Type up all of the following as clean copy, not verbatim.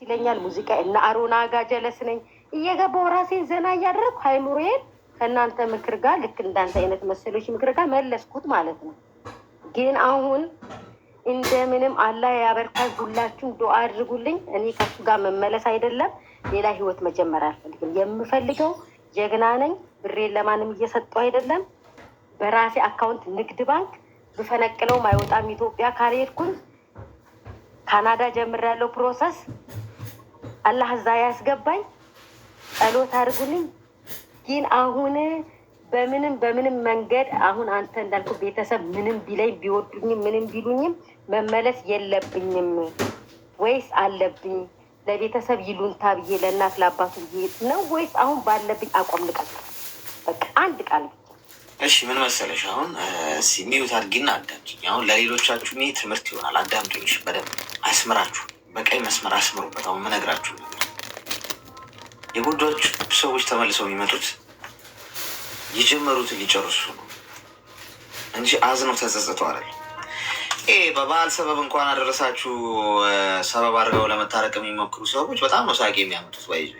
ይለኛል። ሙዚቃ እና አሮና ጋር ጀለስ ነኝ እየገባው ራሴን ዘና እያደረግኩ ሃይኑሬን ከእናንተ ምክር ጋር ልክ እንዳንተ አይነት መሰሎች ምክር ጋር መለስኩት ማለት ነው። ግን አሁን እንደምንም አላህ ያበርካኝ። ሁላችሁም ዱአ አድርጉልኝ። እኔ ከሱ ጋር መመለስ አይደለም ሌላ ህይወት መጀመር አልፈልግም። የምፈልገው ጀግና ነኝ። ብሬን ለማንም እየሰጠው አይደለም። በራሴ አካውንት ንግድ ባንክ ብፈነቅለውም አይወጣም። ኢትዮጵያ ካልሄድኩኝ ካናዳ ጀምሬያለሁ ፕሮሰስ። አላህ እዛ ያስገባኝ። ጸሎት አድርጉልኝ። ግን አሁን በምንም መንገድ አሁን አንተ እንዳልኩ ቤተሰብ ምንም ቢለኝ ቢወዱኝም ምንም ቢሉኝም መመለስ የለብኝም ወይስ አለብኝ? ለቤተሰብ ይሉንታ ብዬ ለእናት ለአባቱ ብዬ ነው ወይስ አሁን ባለብኝ አቋም ልቀጥል? በቃ አንድ ቃል ብቻ። እሺ ምን መሰለሽ፣ አሁን ሚዩት አድርጊና አዳምጪኝ። አሁን ለሌሎቻችሁ ይህ ትምህርት ይሆናል። አዳምጡኝ በደንብ አስምራችሁ፣ በቀይ መስመር አስምሩበት። አሁን ምነግራችሁ ነገር የጎዳችሁ ሰዎች ተመልሰው የሚመጡት የጀመሩትን ሊጨርሱ ነው እንጂ አዝነው ተጸጽተው አይደለም። በበዓል ሰበብ እንኳን አደረሳችሁ ሰበብ አድርገው ለመታረቅ የሚሞክሩ ሰዎች በጣም ነው ሳቂ የሚያመጡት። ባይዞ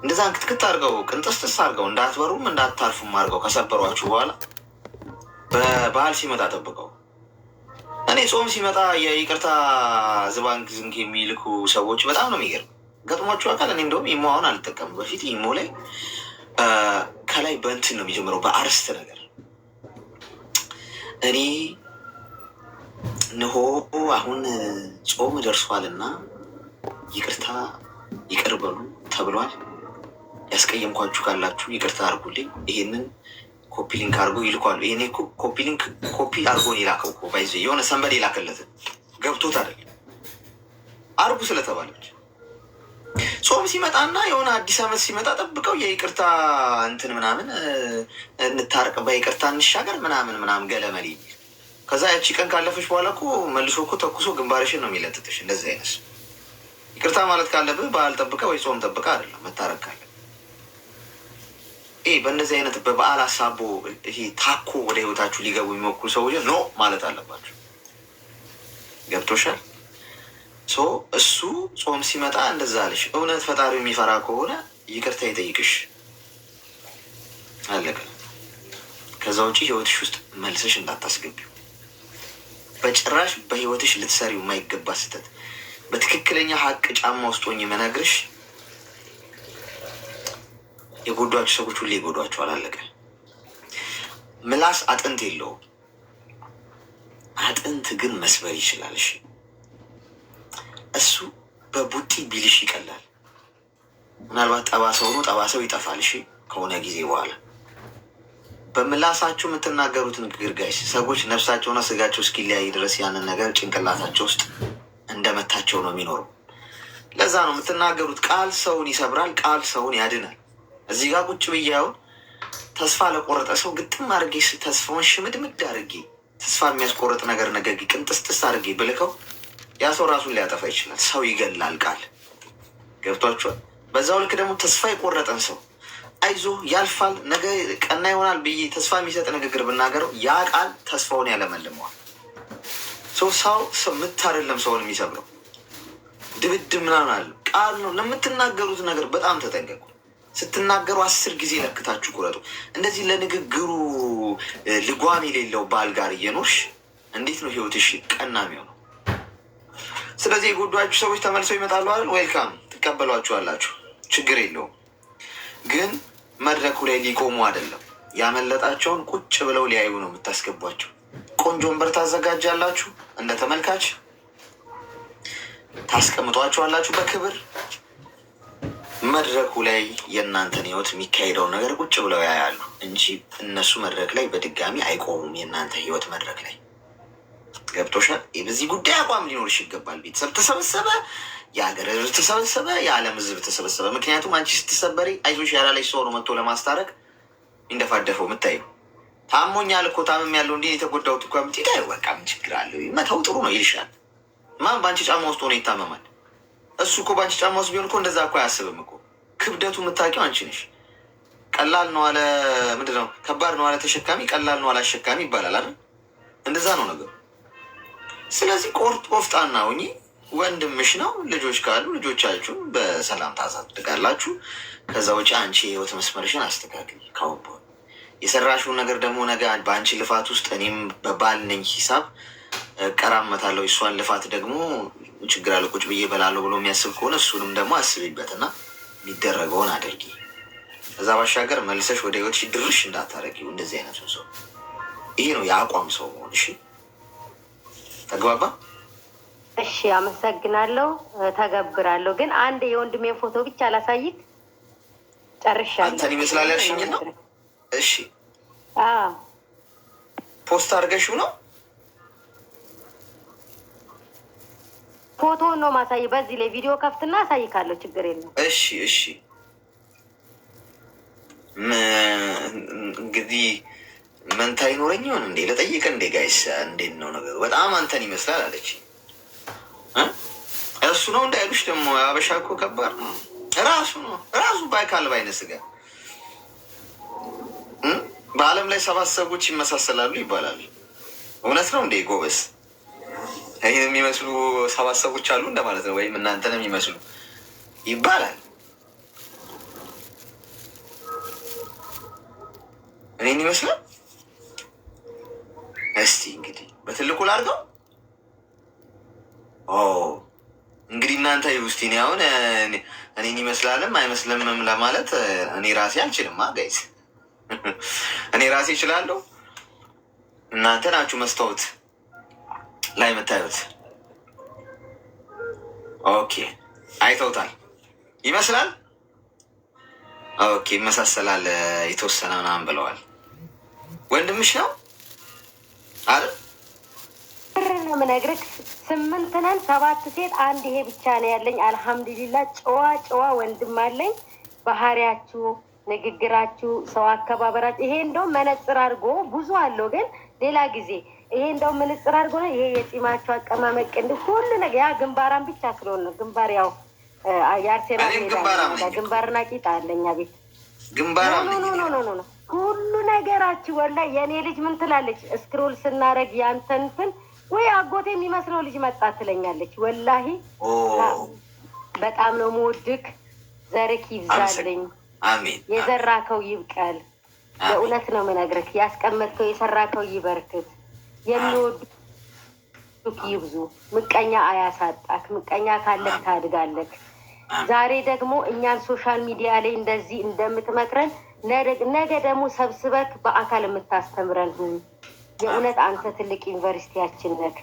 እንደዛ ክትክት አድርገው ቅንጥስጥስ አድርገው እንዳትበሩም እንዳታርፉም አድርገው ከሰበሯችሁ በኋላ በበዓል ሲመጣ ጠብቀው። እኔ ጾም ሲመጣ የይቅርታ ዝባንክ ዝንክ የሚልኩ ሰዎች በጣም ነው የሚገርም። ገጥሟችሁ አካል እኔ እንደውም ኢሞ አሁን አልጠቀምም። በፊት ኢሞ ላይ ከላይ በእንትን ነው የሚጀምረው በአርስት ነገር እኔ እንሆ አሁን ጾም ደርሷል እና ይቅርታ ይቅር በሉ ተብሏል። ያስቀየምኳችሁ ካላችሁ ይቅርታ አድርጉልኝ። ይሄንን ኮፒ ሊንክ አድርጎ ይልኳሉ። ይሄኔ ኮፒ ሊንክ ኮፒ አድርጎን ይላከው እኮ ባይዘ የሆነ ሰንበድ የላከለትን ገብቶት አይደለም አርጉ ስለተባለች። ጾም ሲመጣና የሆነ አዲስ ዓመት ሲመጣ ጠብቀው የይቅርታ እንትን ምናምን እንታረቅ በይቅርታ እንሻገር ምናምን ገለመል። ከዛ ያቺ ቀን ካለፈች በኋላ እኮ መልሶ እኮ ተኩሶ ግንባርሽን ነው የሚለጥጥሽ። እንደዚህ አይነት ይቅርታ ማለት ካለብህ በዓል ጠብቀ ወይ ጾም ጠብቀ አይደለም መታረቅ ካለ በእነዚህ አይነት በበዓል ሀሳቦ ይሄ ታኮ ወደ ህይወታችሁ ሊገቡ የሚሞክሩ ሰዎች ኖ ማለት አለባቸው። ገብቶሻል? እሱ ጾም ሲመጣ እንደዛ አለሽ። እውነት ፈጣሪ የሚፈራ ከሆነ ይቅርታ ይጠይቅሽ፣ አለቀ። ከዛ ውጭ ህይወትሽ ውስጥ መልሰሽ እንዳታስገቢው በጭራሽ። በህይወትሽ ልትሰሪው የማይገባ ስህተት በትክክለኛ ሀቅ ጫማ ውስጥ ሆኜ መነግርሽ፣ የጎዷችሁ ሰዎች ሁሌ ይጎዷችኋል። አለቀ። ምላስ አጥንት የለውም፣ አጥንት ግን መስበር ይችላል። እሺ እሱ በቡጢ ቢልሽ ይቀላል። ምናልባት ጠባሰው ነው፣ ጠባሰው ይጠፋል። እሺ ከሆነ ጊዜ በኋላ በምላሳችሁ የምትናገሩት ንግግር ጋይስ ሰዎች ነፍሳቸውና ስጋቸው እስኪለያይ ድረስ ያንን ነገር ጭንቅላታቸው ውስጥ እንደመታቸው ነው የሚኖሩ። ለዛ ነው የምትናገሩት ቃል ሰውን ይሰብራል፣ ቃል ሰውን ያድናል። እዚህ ጋር ቁጭ ብያውን ተስፋ ለቆረጠ ሰው ግጥም አድርጌ ተስፋውን ሽምድምድ አድርጌ ተስፋ የሚያስቆረጥ ነገር ነገ ቅንጥስጥስ አድርጌ ብልከው ያ ሰው ራሱን ሊያጠፋ ይችላል። ሰው ይገላል ቃል። ገብቷችኋል? በዛው ልክ ደግሞ ተስፋ የቆረጠን ሰው አይዞ ያልፋል ነገ ቀና ይሆናል ብዬ ተስፋ የሚሰጥ ንግግር ብናገረው ያ ቃል ተስፋውን ያለመልመዋል። ሰው ምት አይደለም ሰውን የሚሰብረው ድብድብ ምናምን አለ ቃል ነው። ለምትናገሩት ነገር በጣም ተጠንቀቁ። ስትናገሩ 10 ጊዜ ለክታችሁ ቁረጡ። እንደዚህ ለንግግሩ ልጓም የሌለው ባል ጋር እየኖርሽ እንዴት ነው ህይወትሽ ቀና የሚሆነው? ስለዚህ የጎዷችሁ ሰዎች ተመልሰው ይመጣሉ አይደል? ዌልካም ትቀበሏችኋላችሁ፣ ችግር የለውም። ግን መድረኩ ላይ ሊቆሙ አይደለም። ያመለጣቸውን ቁጭ ብለው ሊያዩ ነው የምታስገቧቸው። ቆንጆ ወንበር ታዘጋጃላችሁ፣ እንደ ተመልካች ታስቀምጧችኋላችሁ በክብር። መድረኩ ላይ የእናንተን ህይወት የሚካሄደውን ነገር ቁጭ ብለው ያያሉ እንጂ እነሱ መድረክ ላይ በድጋሚ አይቆሙም። የእናንተ ህይወት መድረክ ላይ ገብቶሻል? በዚህ ጉዳይ አቋም ሊኖርሽ ይገባል። ቤተሰብ ተሰበሰበ፣ የሀገር ህዝብ ተሰበሰበ፣ የዓለም ህዝብ ተሰበሰበ። ምክንያቱም አንቺ ስትሰበሪ አይዞሽ ያላለሽ ሰው ነው መጥቶ ለማስታረቅ እንደፋደፈው የምታየው። ታሞኛል እኮ ታምም ያለው እንዲህ የተጎዳሁት እኮ ምት ታ በቃ ምን ችግር አለው መተው ጥሩ ነው ይልሻል። ማን በአንቺ ጫማ ውስጥ ሆነ ይታመማል? እሱ እኮ በአንቺ ጫማ ውስጥ ቢሆን እኮ እንደዛ እኮ አያስብም እኮ። ክብደቱ የምታውቂው አንቺ ነሽ። ቀላል ነው አለ ምንድን ነው ከባድ ነው አለ ተሸካሚ፣ ቀላል ነው አለ አሸካሚ ይባላል አይደል? እንደዛ ነው ነገሩ። ስለዚህ ቆፍጣና ሁኚ። ወንድምሽ ነው። ልጆች ካሉ ልጆቻችሁን በሰላም ታሳድጋላችሁ። ከዛ ውጭ አንቺ የህይወት መስመርሽን አስተካክል። ካሁን በኋላ የሰራሽውን ነገር ደግሞ ነገ በአንቺ ልፋት ውስጥ እኔም በባል ነኝ ሂሳብ ቀራመታለሁ። እሷን ልፋት ደግሞ ችግር አለ ቁጭ ብዬ በላለሁ ብሎ የሚያስብ ከሆነ እሱንም ደግሞ አስቢበትና የሚደረገውን አድርጊ። ከዛ ባሻገር መልሰሽ ወደ ህይወትሽ ድርሽ እንዳታረጊው እንደዚህ አይነቱ ሰው። ይሄ ነው የአቋም ሰው መሆን። እሺ ተግባባ? እሺ አመሰግናለሁ፣ ተገብራለሁ። ግን አንድ የወንድሜን ፎቶ ብቻ ላሳይክ። ጨርሻለሁ። አንተን ይመስላል ያልሽኝ ነው? እሺ ፖስት አድርገሽው ነው? ፎቶውን ነው ማሳይ። በዚህ ላይ ቪዲዮ ከፍትና አሳይካለሁ። ችግር የለም። እሺ እሺ። እንግዲህ መንታ ይኖረኝ ይሆን እንዴ? ለጠይቅ እንዴ ጋይስ፣ እንዴት ነው ነገሩ? በጣም አንተን ይመስላል አለች። እሱ ነው እንዳይሉሽ ደግሞ አበሻ እኮ ከባድ ነው። ራሱ ነው ራሱ ባይካል ባይነ ስጋ። በዓለም ላይ 7 ሰዎች ይመሳሰላሉ ይባላል። እውነት ነው እንዴ ጎበስ? ይህን የሚመስሉ 7 ሰዎች አሉ እንደማለት ነው። ወይም እናንተን የሚመስሉ ይባላል። እኔን ይመስላል። እስቲ እንግዲህ በትልቁ ላድርገው። እንግዲህ እናንተ ውስቲ እኔ አሁን እኔን ይመስላልም አይመስልምም ለማለት እኔ ራሴ አልችልም። ጋይስ እኔ ራሴ እችላለሁ። እናንተ ናችሁ መስታወት ላይ የምታዩት። ኦኬ አይተውታል። ይመስላል። ኦኬ ይመሳሰላል የተወሰነ ምናምን ብለዋል። ወንድምሽ ነው አይደል? ነው የምነግርህ። 8 ነን፣ 7 ሴት፣ 1 ይሄ ብቻ ነው ያለኝ። አልሐምዱሊላ ጨዋ ወንድም አለኝ። ባህሪያችሁ፣ ንግግራችሁ፣ ሰው አከባበራችሁ። ይሄ እንደውም መነጽር አድርጎ ብዙ አለው፣ ግን ሌላ ጊዜ ይሄ እንደውም መነጽር አድርጎ ነው። ይሄ የጺማቸው አቀማመቅ እንደ ሁሉ ነገር ያ ግንባራን ብቻ ስለሆነ ነው። ግንባር ያው የአርሴናል ግንባርና ቂጣ አለኛ ቤት ግንባራ ኖ ሁሉ ነገራችሁ። ወላሂ የእኔ ልጅ ምን ትላለች? ስክሮል ስናደርግ ያንተንትን ወይ አጎቴ የሚመስለው ልጅ መጣ ትለኛለች። ወላሂ በጣም ነው የምወድክ። ዘርክ ይብዛልኝ፣ የዘራከው ይብቀል። የእውነት ነው የምነግርህ። ያስቀመጥከው የሰራከው ይበርክት። የሚወዱክ ይብዙ። ምቀኛ አያሳጣክ። ምቀኛ ካለክ ታድጋለክ። ዛሬ ደግሞ እኛን ሶሻል ሚዲያ ላይ እንደዚህ እንደምትመክረን ነገ ደግሞ ሰብስበክ በአካል የምታስተምረን የእውነት አንተ ትልቅ ዩኒቨርሲቲያችን ነክ።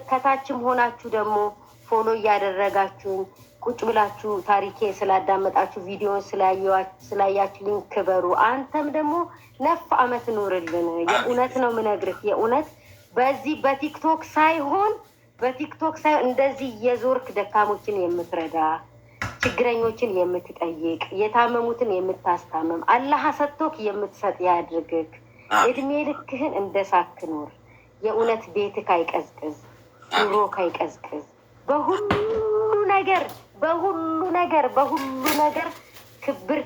ከታችም ሆናችሁ ደግሞ ፎሎ እያደረጋችሁን ቁጭ ብላችሁ ታሪኬ ስላዳመጣችሁ ቪዲዮን ስላያችሁልኝ ክበሩ። አንተም ደግሞ 9 ዓመት ኑርልን። የእውነት ነው የምነግርህ። የእውነት በዚህ በቲክቶክ ሳይሆን እንደዚህ የዞርክ ደካሞችን የምትረዳ ችግረኞችን የምትጠይቅ የታመሙትን የምታስታመም አላህ ሰጥቶክ የምትሰጥ ያድርግክ። እድሜ ልክህን እንደ ሳክ ኑር። የእውነት ቤትክ አይቀዝቅዝ፣ ኑሮክ አይቀዝቅዝ። በሁሉ ነገር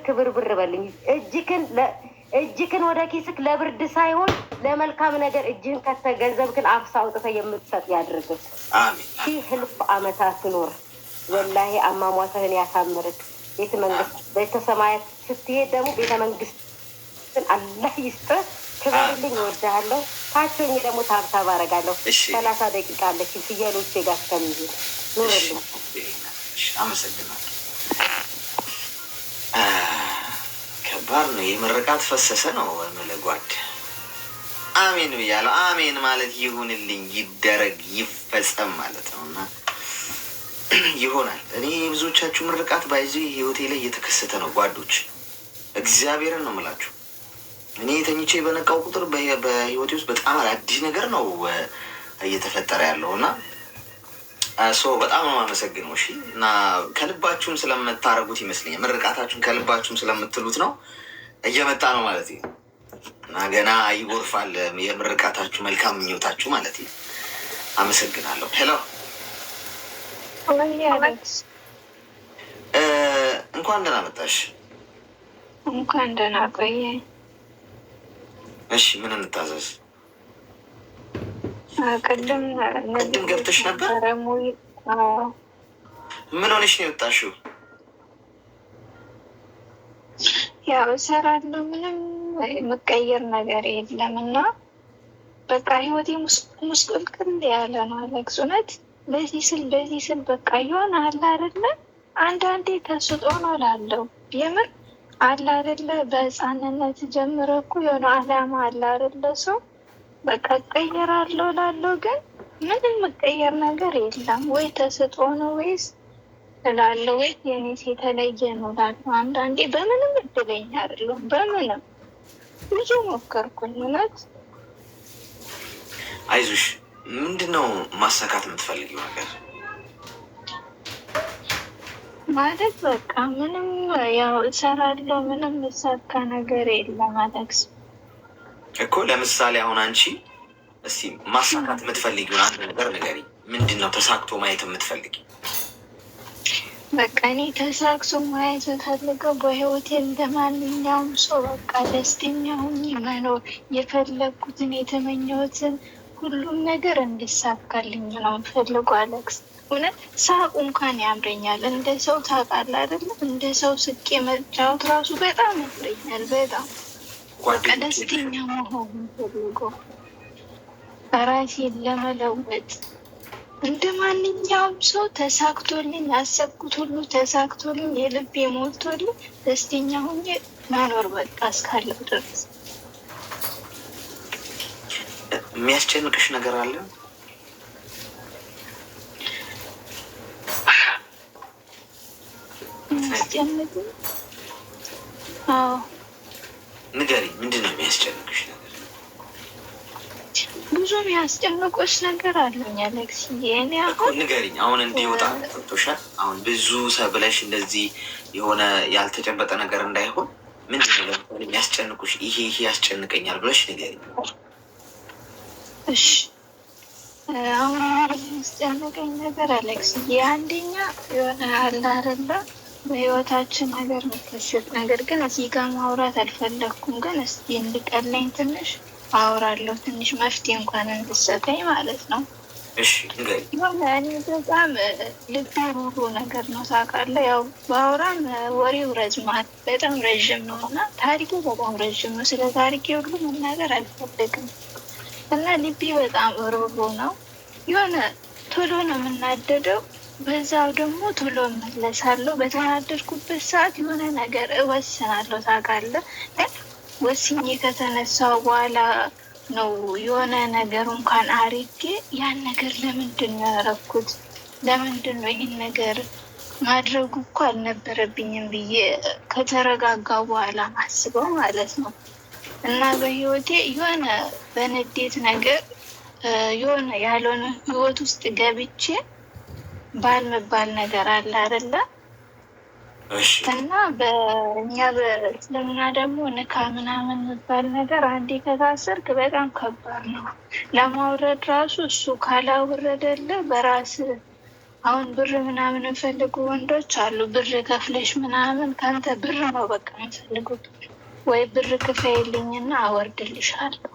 ክብር ብር በልኝ። እጅክን ወደ ኪስክ ለብርድ ሳይሆን ለመልካም ነገር እጅህን ከተገንዘብክን አፍሳ አውጥተህ የምትሰጥ ያድርግክ። ሺህ ህልፍ ዓመታት ኑር። ወላሂ አሟሟትህን ያሳምርክ። ቤተ ሰማያት ስትሄድ ደግሞ ቤተ መንግስትን አላህ ይስጥህ። ክበርልኝ። እወድሃለሁ። ታቸኝ ደግሞ ታብታብ አደርጋለሁ። 30 ደቂቃ አለች ፍየሎቼ ጋር እስከሚሄድ ኑርልኝ። አመሰግናለሁ። ከባድ ነው። የምርቃት ፈሰሰ ነው መለጓድ። አሜን ብያለሁ። አሜን ማለት ይሁንልኝ፣ ይደረግ፣ ይፈጸም ማለት ነው እና ይሆናል። እኔ ብዙዎቻችሁ ምርቃት ባይዙ ህይወቴ ላይ እየተከሰተ ነው ጓዶች። እግዚአብሔርን ነው የምላችሁ። እኔ ተኝቼ በነቃው ቁጥር በህይወቴ ውስጥ በጣም አዲስ ነገር ነው እየተፈጠረ ያለው እና በጣም ነው የማመሰግነው። እሺ እና ከልባችሁም ስለምታረጉት ይመስለኛል። ምርቃታችሁን ከልባችሁም ስለምትሉት ነው እየመጣ ነው ማለት ነው እና ገና ይጎርፋል የምርቃታችሁ መልካም ምኞታችሁ ማለት ነው። አመሰግናለሁ። ሄሎ እንኳን ደህና መጣሽ። እንኳን ደህና ቆየ። እሺ ምን እንታዘዝ? ቅድም ገብተሽ ነበር? ምን ሆነሽ ነው የወጣሽው? ያው እሰራለሁ፣ ምንም የምቀይር ነገር የለም እና በቃ ህይወቴ ሙስቁልቅል ያለ ነው አለቅስ። እውነት በዚህ ስል በቃ የሆነ አለ አይደለ አንዳንዴ ተስጦ ነው ላለው የምር አለ አይደለ በህፃንነት ጀምሮ እኮ የሆነ አላማ አለ አይደለ ሰው በቃ እቀየራለሁ ላለው ግን ምንም መቀየር ነገር የለም። ወይ ተስጦ ነው ወይስ እላለሁ ወይ የኔ የተለየ ነው እላለሁ። አንዳንዴ በምንም እድለኛ አይደለሁም። በምንም ብዙ ሞከርኩኝ እውነት። አይዞሽ። ምንድን ነው ማሳካት የምትፈልጊው ነገር? ማለት በቃ ምንም ያው እሰራለሁ፣ ምንም እሳካ ነገር የለም አለክስ እኮ። ለምሳሌ አሁን አንቺ እስቲ ማሳካት የምትፈልጊውን አንድ ነገር ንገሪኝ። ምንድን ነው ተሳክቶ ማየት የምትፈልጊ? በቃ እኔ ተሳክቶ ማየት የምፈልገው በህይወቴ እንደማንኛውም ሰው በቃ ደስተኛ ሆኜ መኖር፣ የፈለግኩትን የተመኘሁትን ሁሉም ነገር እንዲሳካልኝ ነው የምፈልገው አለክስ። እውነት ሳቁ እንኳን ያምረኛል። እንደ ሰው ታውቃለህ አይደለም? እንደ ሰው ስቄ መጫወት ራሱ በጣም ያምረኛል። በጣም በቃ ደስተኛ መሆን የምፈልገው ራሴን ለመለወጥ እንደ ማንኛውም ሰው ተሳክቶልኝ ያሰብኩት ሁሉ ተሳክቶልኝ የልቤ ሞልቶልኝ ደስተኛ ሆኜ መኖር በቃ እስካለሁ ድረስ። የሚያስጨንቅሽ ነገር አለ? የሚያስጨንቅ? አዎ። ንገሪኝ፣ ምንድን ነው የሚያስጨንቅሽ ነገር? ብዙ የሚያስጨንቆች ነገር አለኝ አሌክስ። እኔ አሁን ንገሪኝ። አሁን እንዲወጣ ቶሻል። አሁን ብዙ ሰብለሽ እንደዚህ የሆነ ያልተጨበጠ ነገር እንዳይሆን ምንድን ነው የሚያስጨንቁሽ? ይሄ ያስጨንቀኛል ብለሽ ንገሪኝ። እሺ፣ አሁን የሚያስጨንቀኝ ነገር አሌክስ፣ አንደኛ የሆነ አለ አይደለ በህይወታችን ነገር የሚከሰት ነገር ግን እዚህ ጋር ማውራት አልፈለግኩም፣ ግን እስኪ እንዲቀለኝ ትንሽ አወራለሁ። ትንሽ መፍትሄ እንኳን እንድሰጠኝ ማለት ነው። እሺ ንገሪኝ። እኔ በጣም ልቤ ሩሩ ነገር ነው ታውቃለህ። ያው በአውራም ወሬው ረዝማል፣ በጣም ረዥም ነው እና ታሪኬ በጣም ረዥም ነው። ስለ ታሪኬ ሁሉ መናገር አልፈልግም እና ልቤ በጣም ሩሩ ነው። የሆነ ቶሎ ነው የምናደደው፣ በዛው ደግሞ ቶሎ እመለሳለሁ። በተናደድኩበት ሰዓት የሆነ ነገር እወስናለሁ ታውቃለህ። ወስኜ ከተነሳው በኋላ ነው የሆነ ነገር እንኳን አርጌ ያን ነገር ለምንድን ነው ያደረኩት? ለምንድን ነው ይህን ነገር ማድረጉ እኮ አልነበረብኝም ብዬ ከተረጋጋው በኋላ ማስበው ማለት ነው። እና በህይወቴ የሆነ በንዴት ነገር የሆነ ያልሆነ ህይወት ውስጥ ገብቼ ባልመባል ነገር አለ አይደለ? እና በእኛ በእስልምና ደግሞ ንካ ምናምን የሚባል ነገር አንዴ ከታሰርክ በጣም ከባድ ነው ለማውረድ ራሱ። እሱ ካላወረደለ በራስ አሁን ብር ምናምን የሚፈልጉ ወንዶች አሉ። ብር ከፍለሽ ምናምን ከአንተ ብር ነው በቃ የሚፈልጉት። ወይ ብር ክፈይልኝና አወርድልሻለሁ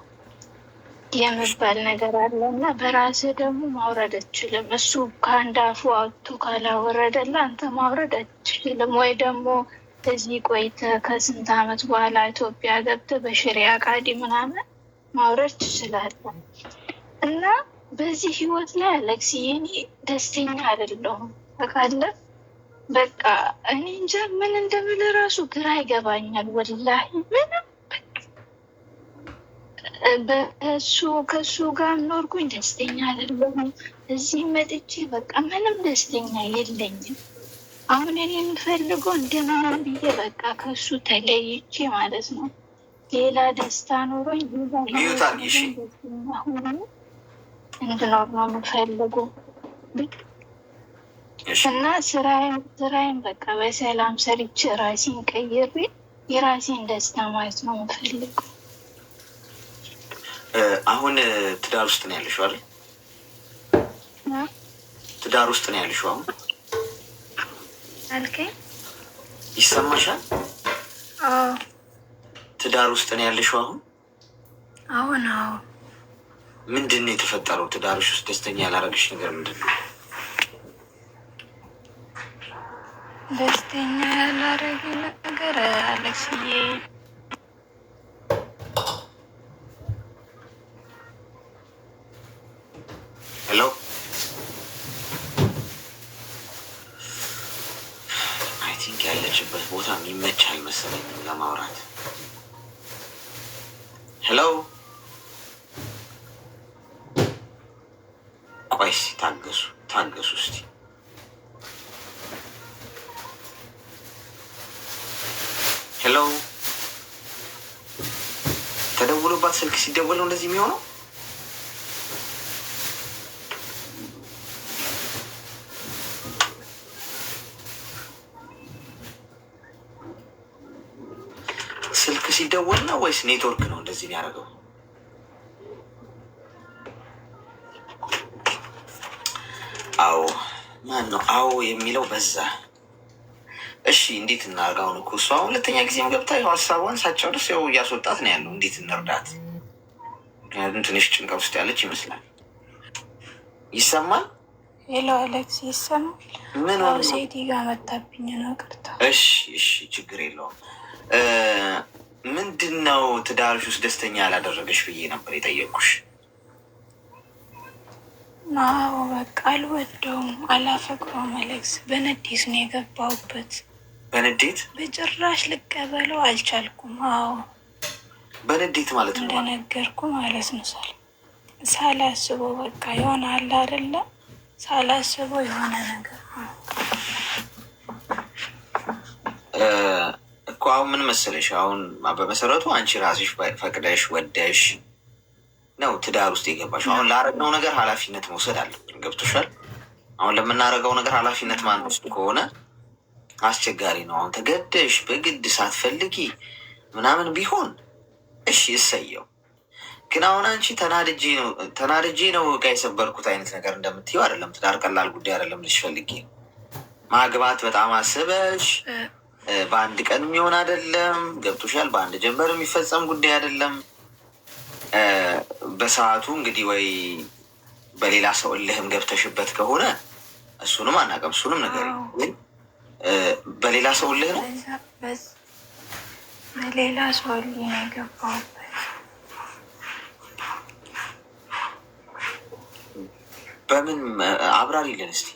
የሚባል ነገር አለ እና በራስህ ደግሞ ማውረድ አትችልም። እሱ ከአንድ አፉ አውጥቶ ካላወረደላ አንተ ማውረድ አትችልም። ወይ ደግሞ እዚህ ቆይተህ ከስንት ዓመት በኋላ ኢትዮጵያ ገብተህ በሽሪያ ቃዲ ምናምን ማውረድ ትችላለህ። እና በዚህ ህይወት ላይ አሌክስ እኔ ደስተኛ አይደለሁም ታውቃለህ። በቃ እኔ እንጃ ምን እንደምል ራሱ ግራ ይገባኛል ወላሂ። ምንም ከሱ ጋር ኖርኩኝ ደስተኛ አይደለሁም። እዚህ መጥቼ በቃ ምንም ደስተኛ የለኝም። አሁን እኔ የምፈልገው እንደምንም ብዬ በቃ ከሱ ተለይቼ ማለት ነው ሌላ ደስታ ኖሮኝ ደስተኛ ሆኖ እንድኖር ነው የምፈልገው እና ስራዬን በቃ በሰላም ሰርቼ ራሴን ቀይሬ የራሴን ደስታ ማየት ነው የምፈልገው። አሁን ትዳር ውስጥ ነው ያለሽው አይደል? ትዳር ውስጥ ነው ያለሽው አሁን አልከኝ? ይሰማሻል? አዎ። ትዳር ውስጥ ነው ያለሽው አሁን? አሁን? አዎ። ምንድን ነው የተፈጠረው? ትዳርሽ ውስጥ ደስተኛ ያላረግሽ ነገር ምንድን ነው? ደስተኛ ያላረግ ነገር አሌክስዬ ሄሎ አይ ቲንክ ያለችበት ቦታ የሚመች አልመሰለኝም ለማውራት። ሄሎ ቆይ እስኪ ታገሱ እስኪ። ሄሎ ተደውሎባት ስልክ ሲደወል ነው እንደዚህ የሚሆነው? ስልክ ሲደወል ነው ወይስ ኔትወርክ ነው እንደዚህ የሚያደርገው? አዎ ማን ነው አዎ የሚለው በዛ። እሺ እንዴት እናድርግ? አሁን እኮ እሷ ሁለተኛ ጊዜም ገብታ ያው ሀሳቧን ሳትጨርስ ያው እያስወጣት ነው ያለው። እንዴት እንርዳት? ምክንያቱም ትንሽ ጭንቀት ውስጥ ያለች ይመስላል። ይሰማል? ሄሎ አሌክስ ይሰማል? ምን አዎ ሴቲ ጋር መታብኝ ነው። ቅርታ። እሺ ችግር የለውም። ምንድን ነው ትዳርሽ ውስጥ ደስተኛ ያላደረገሽ ብዬ ነበር የጠየቅኩሽ። አዎ በቃ አልወደውም፣ አላፈቅረውም አሌክስ። በንዴት ነው የገባሁበት። በንዴት? በጭራሽ ልቀበለው አልቻልኩም። አዎ በንዴት ማለት ነው? እንደነገርኩ ማለት ነው። ሳላስበው በቃ የሆነ አለ አይደለ? ሳላስበው የሆነ ነገር እኮ አሁን ምን መሰለሽ፣ አሁን በመሰረቱ አንቺ ራስሽ ፈቅደሽ ወደሽ ነው ትዳር ውስጥ የገባሽ። አሁን ላረግነው ነገር ኃላፊነት መውሰድ አለብን። ገብቶሻል? አሁን ለምናደርገው ነገር ኃላፊነት ማንወስድ ከሆነ አስቸጋሪ ነው። አሁን ተገደሽ በግድ ሳትፈልጊ ምናምን ቢሆን እሺ እሰየው። ግን አሁን አንቺ ተናድጄ ነው ዕቃ የሰበርኩት አይነት ነገር እንደምትይው አይደለም። ትዳር ቀላል ጉዳይ አይደለም። ልጅ ፈልጊ ማግባት በጣም አስበሽ በአንድ ቀን የሚሆን አይደለም። ገብቶሻል? በአንድ ጀንበር የሚፈጸም ጉዳይ አይደለም። በሰዓቱ እንግዲህ ወይ በሌላ ሰው እልህም ገብተሽበት ከሆነ እሱንም አናውቅም። እሱንም ነገር ግን በሌላ ሰው እልህ ነው በሌላ ሰው እልህ ነው የገባሁበት። በምን አብራሪልን እስኪ።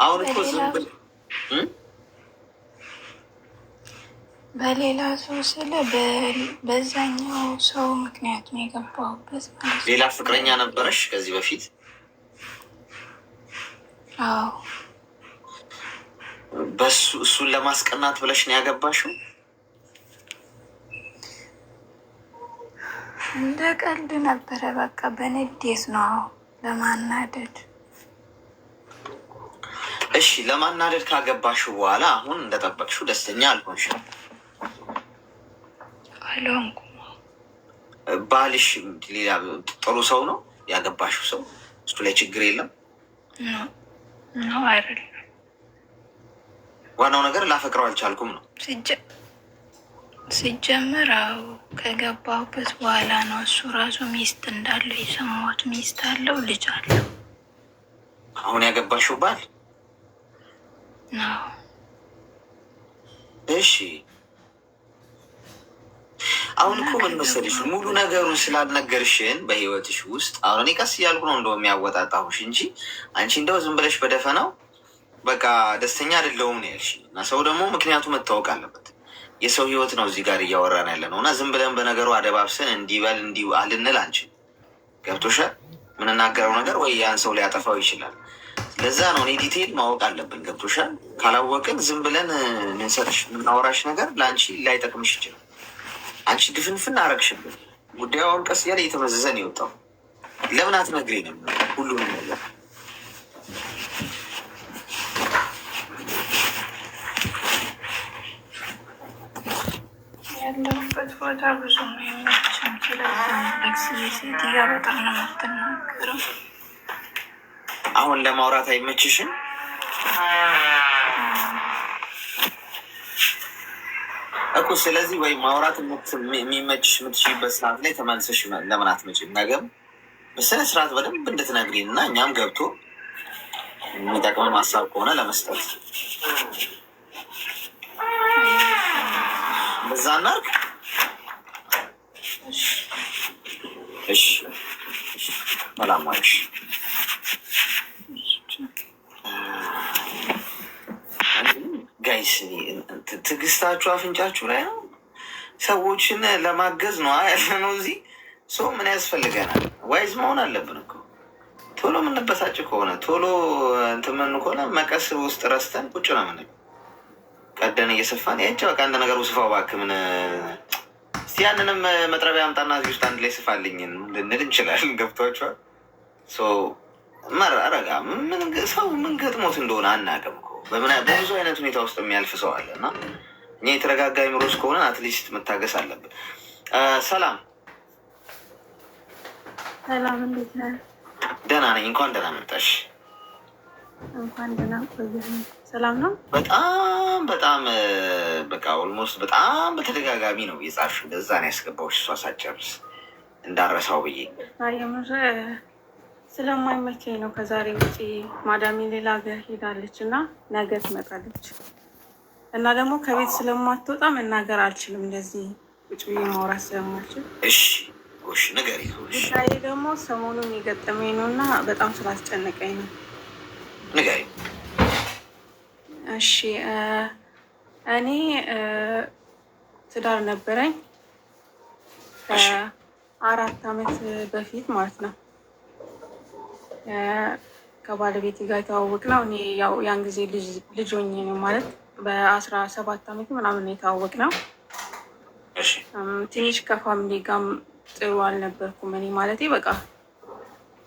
አሁን እኮ በሌላ ሰው ስለ በዛኛው ሰው ምክንያት ነው የገባሁበት ማለት ነው። ሌላ ፍቅረኛ ነበረሽ ከዚህ በፊት? አዎ። እሱን ለማስቀናት ብለሽ ነው ያገባሽው? እንደ ቀልድ ነበረ። በቃ በንዴት ነው ለማናደድ። እሺ ለማናደድ ካገባሽው በኋላ አሁን እንደጠበቅሽው ደስተኛ አልሆንሽም? አልሆንኩም። ባልሽ ሌላ ጥሩ ሰው ነው ያገባሽው ሰው? እሱ ላይ ችግር የለም ነው አይደለም? ዋናው ነገር ላፈቅረው አልቻልኩም ነው ሲጀምር። አዎ ከገባሁበት በኋላ ነው እሱ ራሱ ሚስት እንዳለው የሰማሁት። ሚስት አለው፣ ልጅ አለው። አሁን ያገባሽው ባል ነው? እሺ አሁን እኮ ምን መሰለሽ፣ ሙሉ ነገሩን ስላልነገርሽን በህይወትሽ ውስጥ አሁን እኔ ቀስ እያልኩ ነው እንደው የሚያወጣጣሁሽ እንጂ አንቺ እንደው ዝም ብለሽ በደፈናው በቃ ደስተኛ አይደለሁም ነው ያልሽ። እና ሰው ደግሞ ምክንያቱ መታወቅ አለበት። የሰው ህይወት ነው እዚህ ጋር እያወራን ያለ ነው። እና ዝም ብለን በነገሩ አደባብሰን እንዲበል እንዲሁ አልንል አንችል። ገብቶሻል? ምንናገረው ነገር ወይ ያን ሰው ሊያጠፋው ይችላል። ለዛ ነው እኔ ዲቴይል ማወቅ አለብን። ገብቶሻል? ካላወቅን ዝም ብለን ምንሰጥሽ የምናወራሽ ነገር ለአንቺ ላይጠቅምሽ ይችላል። አንቺ ድፍንፍን አረግሽብን። ጉዳዩ አሁን ቀስ እያለ እየተመዘዘን የወጣው ለምን አትነግሪንም ሁሉንም ነገር? ያለሁበት ቦታ ብዙ ነው የሚመችም። ስለዚህ ሴትያ በጣም ነው የምትናገረው። አሁን ለማውራት አይመችሽም? እኮ። ስለዚህ ወይ ማውራት የሚመችሽ የምትችይበት ሰዓት ላይ ተመልሰሽ ለምን አትመጪም? ነገም በስነ ስርዓት በደንብ እንድትነግሪን እና እኛም ገብቶ የሚጠቅመን ሀሳብ ከሆነ ለመስጠት በዛ እናድርግ። እሺ ሰላም ዋልሽ። ጋይስ ትዕግስታችሁ አፍንጫችሁ ላይ ነው። ሰዎችን ለማገዝ ነው ያለ ነው። እዚህ ሰው ምን ያስፈልገናል? ዋይዝ መሆን አለብን እኮ። ቶሎ የምንበሳጭ ከሆነ ቶሎ እንትን ምን ከሆነ መቀስ ውስጥ ረስተን ቁጭ ነው የምንለው። ቀደን እየሰፋን ያቻ በቃ አንድ ነገር ውስፋው እባክህ ምን እስቲ ያንንም መጥረቢያ አምጣና እዚህ ውስጥ አንድ ላይ ስፋልኝ ልንል እንችላለን። ገብቷችኋል? አረጋ ሰው ምን ገጥሞት እንደሆነ አናውቅም እኮ። በብዙ አይነት ሁኔታ ውስጥ የሚያልፍ ሰው አለ እና እኛ የተረጋጋ አይምሮ እስከሆነ አትሊስት መታገስ አለብን። ሰላም ሰላም፣ እንዴት ነህ? ደህና ነኝ። እንኳን ደህና መጣሽ። እንኳን ደህና ቆየህ። ሰላም ነው? በጣም በጣም በቃ ኦልሞስት በጣም በተደጋጋሚ ነው የጻፍሽው። ለዛ ነው ያስገባሁሽ እሷ ሳትጨርስ እንዳረሳው ብዬ። የምር ስለማይመቸኝ ነው። ከዛሬ ውጭ ማዳሜ ሌላ ሀገር ሄዳለች እና ነገ ትመጣለች እና ደግሞ ከቤት ስለማትወጣ መናገር አልችልም። እንደዚህ ቁጭ ብዬ ማውራት ስለማልችል እሺ ንገሪ። ጉዳዬ ደግሞ ሰሞኑን የገጠመኝ ነው እና በጣም ስላስጨነቀኝ ነው። ንገሪ። እሺ እኔ ትዳር ነበረኝ ከ4 ዓመት በፊት ማለት ነው። ከባለቤቴ ጋር የተዋወቅነው እኔ ያው ያን ጊዜ ልጅ ሆኜ ነው ማለት በ17 ዓመት ምናምን የተዋወቅነው። ትንሽ ከፋሚሊ ጋርም ጥሩ አልነበርኩም። እኔ ማለቴ በቃ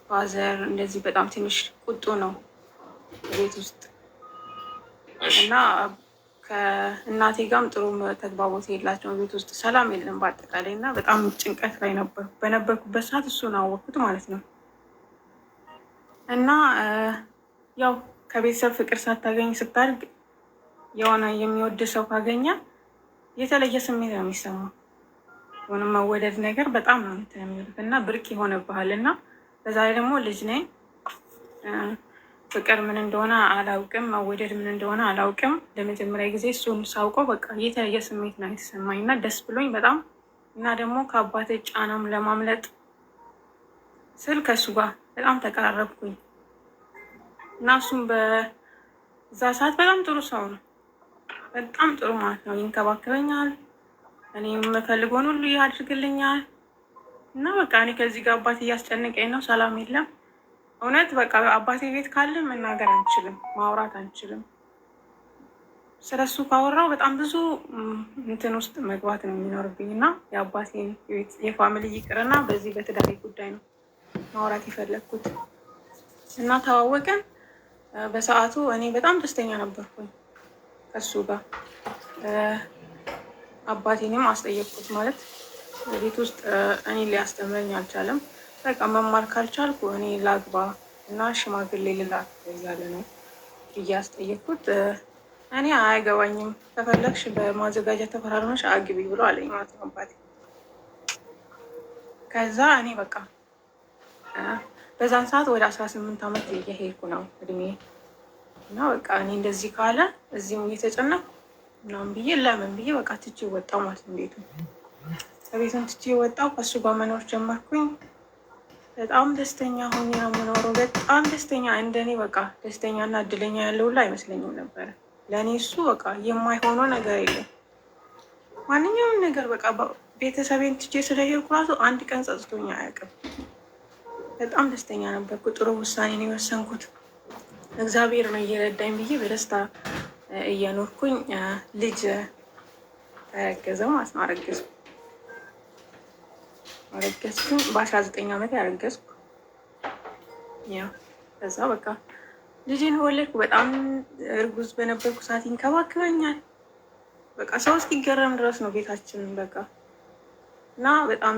ፋዘር እንደዚህ በጣም ትንሽ ቁጡ ነው ቤት ውስጥ እና ከእናቴ ጋርም ጥሩ ተግባቦት የላቸውም። ቤት ውስጥ ሰላም የለም በአጠቃላይ እና በጣም ጭንቀት ላይ ነበርኩ። በነበርኩበት ሰዓት እሱን አወቅኩት ማለት ነው። እና ያው ከቤተሰብ ፍቅር ሳታገኝ ስታድግ የሆነ የሚወድ ሰው ካገኘ የተለየ ስሜት ነው የሚሰማው። የሆነ መወደድ ነገር በጣም ነው የሚሉት እና ብርቅ ይሆንብሃል። እና በዛ ላይ ደግሞ ልጅ ነኝ። ፍቅር ምን እንደሆነ አላውቅም፣ መወደድ ምን እንደሆነ አላውቅም። ለመጀመሪያ ጊዜ እሱን ሳውቀው በቃ የተለየ ስሜት ነው የተሰማኝ እና ደስ ብሎኝ በጣም እና ደግሞ ከአባቴ ጫናም ለማምለጥ ስል ከእሱ ጋር በጣም ተቀራረብኩኝ እና እሱም በዛ ሰዓት በጣም ጥሩ ሰው ነው። በጣም ጥሩ ማለት ነው። ይንከባከበኛል፣ እኔ የምፈልገውን ሁሉ ያድርግልኛል። እና በቃ እኔ ከዚህ ጋር አባቴ እያስጨነቀኝ ነው፣ ሰላም የለም። እውነት በቃ አባቴ ቤት ካለ መናገር አንችልም፣ ማውራት አንችልም። ስለሱ ካወራው በጣም ብዙ እንትን ውስጥ መግባት ነው የሚኖርብኝ እና የአባቴን የፋሚሊ ይቅርና በዚህ በትዳሬ ጉዳይ ነው ማውራት የፈለግኩት። እና ተዋወቅን። በሰዓቱ እኔ በጣም ደስተኛ ነበርኩኝ ከሱ ጋር። አባቴንም አስጠየቅኩት ማለት ቤት ውስጥ እኔ ሊያስተምረኝ አልቻለም። በቃ መማር ካልቻልኩ እኔ ላግባ እና ሽማግሌ ልላክ እያለ ነው ብዬ አስጠየቅኩት። እኔ አያገባኝም፣ ከፈለግሽ በማዘጋጃ ተፈራርመሽ አግቢ ብሎ አለኝ ማለት ነው አባቴ። ከዛ እኔ በቃ በዛን ሰዓት ወደ 18 ዓመት እየሄድኩ ነው እድሜ እና በቃ እኔ እንደዚህ ካለ እዚህም እየተጨነኩ ምናምን ብዬ ለምን ብዬ በቃ ትቼ ወጣው ማለት ነው። ቤቱን ትቼ ወጣው፣ ከሱ ጋር መኖር ጀመርኩኝ። በጣም ደስተኛ ሆኜ ነው የምኖረው። በጣም ደስተኛ እንደኔ በቃ ደስተኛ እና እድለኛ ያለው ሁሉ አይመስለኝም ነበረ። ለእኔ እሱ በቃ የማይሆነው ነገር የለም። ማንኛውም ነገር በቃ ቤተሰቤን ትቼ ስለሄድኩ ራሱ አንድ ቀን ጸጽቶኝ አያውቅም። በጣም ደስተኛ ነበርኩ። ጥሩ ውሳኔ ነው የወሰንኩት። እግዚአብሔር ነው እየረዳኝ ብዬ በደስታ እየኖርኩኝ ልጅ ተረገዘ ማለት ነው። አረገዝኩኝ በ19 ዓመት ያረገዝኩ። ያው ከዛ በቃ ልጅን ወለድኩ። በጣም እርጉዝ በነበርኩ ሰዓት ይንከባከበኛል። በቃ ሰው እስኪገረም ድረስ ነው ቤታችንን በቃ እና በጣም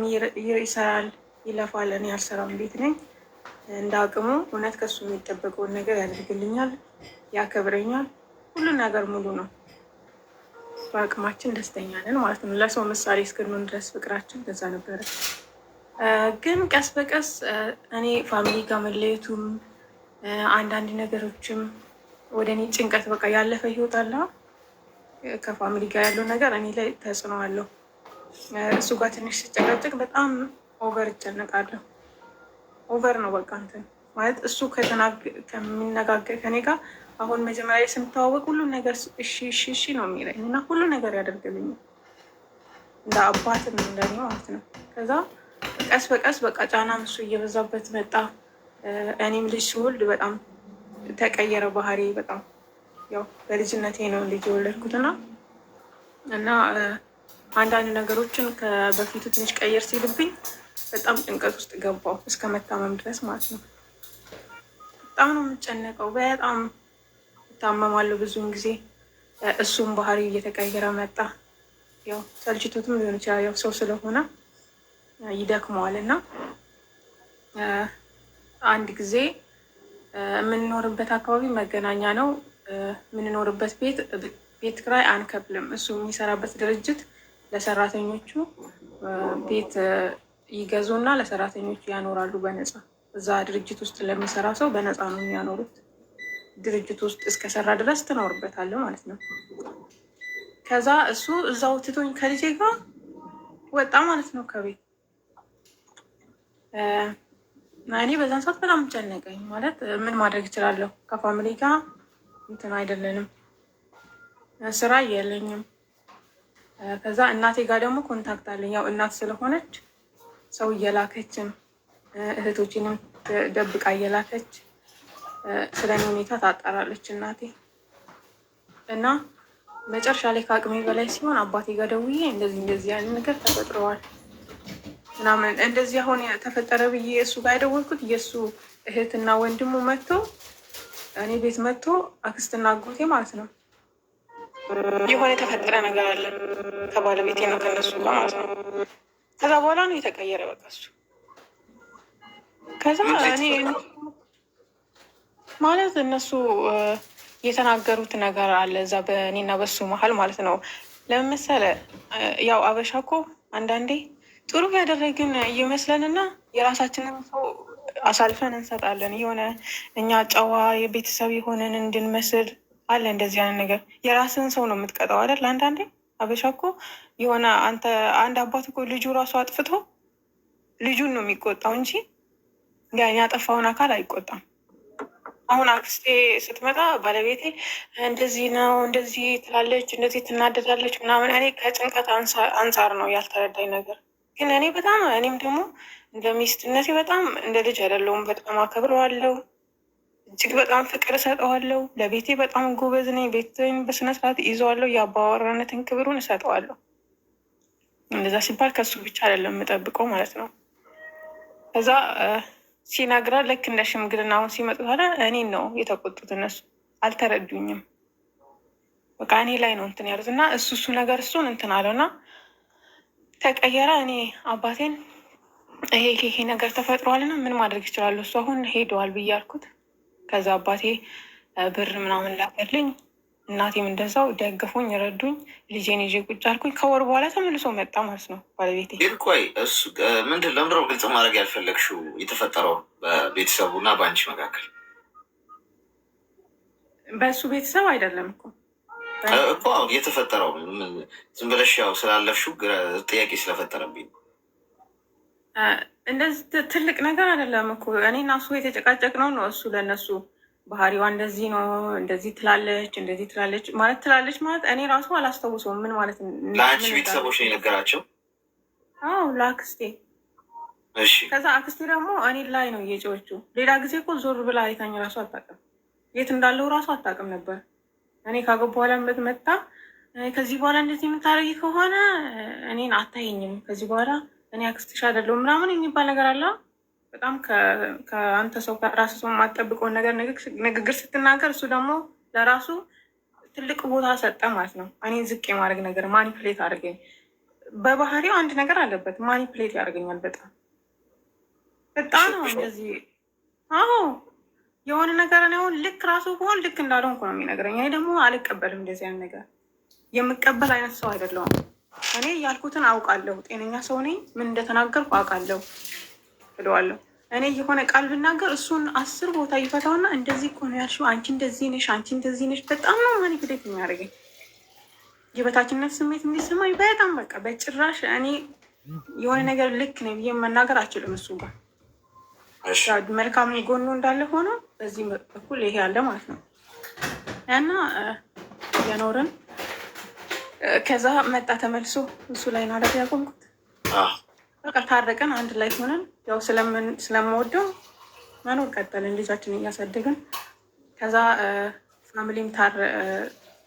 ይሰራል፣ ይለፋል። እኔ አልሰራም፣ ቤት ነኝ። እንደ አቅሙ እውነት ከሱ የሚጠበቀውን ነገር ያደርግልኛል፣ ያከብረኛል። ሁሉ ነገር ሙሉ ነው በአቅማችን ደስተኛ ነን ማለት ነው። ለሰው ምሳሌ እስክንሆን ድረስ ፍቅራችን ከዛ ነበረ። ግን ቀስ በቀስ እኔ ፋሚሊ ጋር መለየቱም አንዳንድ ነገሮችም ወደ እኔ ጭንቀት በቃ ያለፈ ህይወት አለ ከፋሚሊ ጋር ያለው ነገር እኔ ላይ ተጽዕኖ አለው። እሱ ጋር ትንሽ ስጨቃጨቅ በጣም ኦቨር እጨነቃለሁ። ኦቨር ነው በቃ እንትን ማለት እሱ ከሚነጋገር ከኔ ጋር አሁን መጀመሪያ ስንተዋወቅ ሁሉን ነገር እሺ እሺ እሺ ነው የሚለኝ እና ሁሉ ነገር ያደርግልኛል እንደ አባትም እንደኔ ማለት ነው። ከዛ ቀስ በቀስ በቃ ጫናም እሱ እየበዛበት መጣ። እኔም ልጅ ስወልድ በጣም ተቀየረ ባህሪ በጣም ያው በልጅነቴ ነው ልጅ የወለድኩትና እና አንዳንድ ነገሮችን በፊቱ ትንሽ ቀየር ሲልብኝ በጣም ጭንቀት ውስጥ ገባው እስከ መታመም ድረስ ማለት ነው። በጣም ነው የምጨነቀው። በጣም እታመማለሁ ብዙውን ጊዜ። እሱም ባህሪ እየተቀየረ መጣ። ያው ሰልችቶትም ሊሆን ይችላል ያው ሰው ስለሆነ ይደክመዋል። እና አንድ ጊዜ የምንኖርበት አካባቢ መገናኛ ነው። የምንኖርበት ቤት ኪራይ አንከፍልም። እሱ የሚሰራበት ድርጅት ለሰራተኞቹ ቤት ይገዙና ለሰራተኞቹ ያኖራሉ በነፃ። እዛ ድርጅት ውስጥ ለሚሰራ ሰው በነፃ ነው የሚያኖሩት። ድርጅት ውስጥ እስከሰራ ድረስ ትኖርበታለህ ማለት ነው። ከዛ እሱ እዛው ትቶኝ ከልጄ ጋር ወጣ ማለት ነው ከቤት። እኔ በዛን ሰዓት በጣም ጨነቀኝ። ማለት ምን ማድረግ እችላለሁ? ከፋሚሊ ጋር እንትን አይደለንም፣ ስራ የለኝም። ከዛ እናቴ ጋር ደግሞ ኮንታክት አለኝ። ያው እናት ስለሆነች ሰው እየላከችም እህቶችንም ደብቃ እየላከች ስለኔ ሁኔታ ታጣራለች እናቴ። እና መጨረሻ ላይ ከአቅሜ በላይ ሲሆን አባቴ ጋር ደውዬ እንደዚህ ያለ ነገር ተፈጥረዋል ምናምን እንደዚህ አሁን ተፈጠረ ብዬ እሱ ጋር የደወልኩት የእሱ እህትና ወንድሙ መጥቶ እኔ ቤት መጥቶ አክስትና አጎቴ ማለት ነው የሆነ የተፈጠረ ነገር አለ ከባለቤቴ ነው ከነሱ ጋር ማለት ነው። ከዛ በኋላ ነው የተቀየረ በቃ እሱ። ከዛ እኔ ማለት እነሱ የተናገሩት ነገር አለ እዛ በእኔና በሱ መሀል ማለት ነው። ለምን መሰለህ? ያው አበሻ እኮ አንዳንዴ ጥሩ ያደረግን እየመስለንና የራሳችንን ሰው አሳልፈን እንሰጣለን። የሆነ እኛ ጨዋ የቤተሰብ የሆነን እንድንመስል አለ እንደዚህ አይነት ነገር። የራስን ሰው ነው የምትቀጣው አይደል? አንዳንዴ አበሻ እኮ የሆነ አንድ አባት እኮ ልጁ ራሱ አጥፍቶ ልጁን ነው የሚቆጣው እንጂ ያጠፋውን አካል አይቆጣም። አሁን አክስቴ ስትመጣ ባለቤቴ እንደዚህ ነው እንደዚህ ትላለች፣ እንደዚህ ትናደዳለች ምናምን። እኔ ከጭንቀት አንጻር ነው ያልተረዳኝ ነገር። ግን እኔም ደግሞ እንደ ሚስትነቴ በጣም እንደ ልጅ አይደለሁም። በጣም አከብረዋለሁ፣ እጅግ በጣም ፍቅር እሰጠዋለሁ። ለቤቴ በጣም ጎበዝ ነኝ። ቤትን በስነስርዓት ይዘዋለሁ። የአባወራነትን ክብሩን እሰጠዋለሁ። እንደዛ ሲባል ከሱ ብቻ አይደለም የምጠብቀው ማለት ነው። ከዛ ሲነግራ ልክ እንደ ሽምግልና አሁን ሲመጡ ታዲያ እኔን ነው የተቆጡት። እነሱ አልተረዱኝም። በቃ እኔ ላይ ነው እንትን ያሉት እና እሱ ነገር እሱን እንትን አለውና ተቀየረ። እኔ አባቴን ይሄ ነገር ተፈጥሯልና ምን ማድረግ ይችላሉ? እሱ አሁን ሄደዋል ብዬ አልኩት። ከዛ አባቴ ብር ምናምን ላከልኝ። እናቴም እንደዛው ደግፉኝ፣ ረዱኝ። ልጄን ይዤ ቁጭ አልኩኝ። ከወር በኋላ ተመልሶ መጣ ማለት ነው ባለቤቴ። ግን ቆይ እሱ ለምንድነው ግልጽ ማድረግ ያልፈለግሽው የተፈጠረው በቤተሰቡ እና በአንቺ መካከል? በእሱ ቤተሰብ አይደለም እኮ አሁን የተፈጠረው ዝም ብለሽ ያው ስላለፍሽው ጥያቄ ስለፈጠረብኝ እንደዚህ ትልቅ ነገር አይደለም እኮ። እኔ እና እሱ የተጨቃጨቅነው ነው። እሱ ለእነሱ ባህሪዋ እንደዚህ ነው፣ እንደዚህ ትላለች፣ እንደዚህ ትላለች ማለት እኔ ራሱ አላስታውሰውም ምን ማለት ነው። ለአንቺ ቤተሰቦች ነው የነገራቸው? አዎ ለአክስቴ። እሺ። ከዛ አክስቴ ደግሞ እኔ ላይ ነው እየጮኸችው። ሌላ ጊዜ እኮ ዞር ብላ አይታኝ ራሱ አታውቅም። የት እንዳለው ራሱ አታውቅም ነበር። እኔ ካገባ በኋላ መጣ። ከዚህ በኋላ እንደዚህ የምታደርጊ ከሆነ እኔን አታየኝም፣ ከዚህ በኋላ እኔ አክስትሽ አይደለሁም ምናምን የሚባል ነገር አለ። በጣም ከአንተ ሰው ከራሱ ሰው የማትጠብቀውን ነገር ንግግር ስትናገር እሱ ደግሞ ለራሱ ትልቅ ቦታ ሰጠ ማለት ነው። እኔን ዝቅ የማድረግ ነገር ማኒፕሌት አድርገኝ። በባህሪው አንድ ነገር አለበት፣ ማኒፕሌት ያደርገኛል። በጣም ነው እንደዚህ። አዎ የሆነ ነገር እኔ አሁን ልክ ራሱ በሆን ልክ እንዳልሆንኩ ነው የሚነግረኝ። እኔ ደግሞ አልቀበልም እንደዚህ አይነት ነገር። የምቀበል አይነት ሰው አይደለሁም። እኔ ያልኩትን አውቃለሁ። ጤነኛ ሰው ነኝ። ምን እንደተናገርኩ አውቃለሁ እለዋለሁ። እኔ የሆነ ቃል ብናገር እሱን 10 ቦታ ይፈታውና እንደዚህ እኮ ነው ያልሽው፣ አንቺ እንደዚህ ነሽ፣ አንቺ እንደዚህ ነሽ። በጣም ነው ማኒፕሌት የሚያደርገኝ። የበታችነት ስሜት እንዲሰማኝ በጣም በቃ በጭራሽ እኔ የሆነ ነገር ልክ ነው ብዬ መናገር አልችልም። እሱ ጋር መልካም ጎኑ እንዳለ ሆኖ በዚህ በኩል ይሄ ያለ ማለት ነው። እና እየኖርን ከዛ መጣ ተመልሶ እሱ ላይ ነው አደግ ያቆምኩት። በቃ ታረቀን፣ አንድ ላይ ሆነን ያው ስለምወደው መኖር ቀጠልን፣ ልጃችን እያሳደግን። ከዛ ፋሚሊም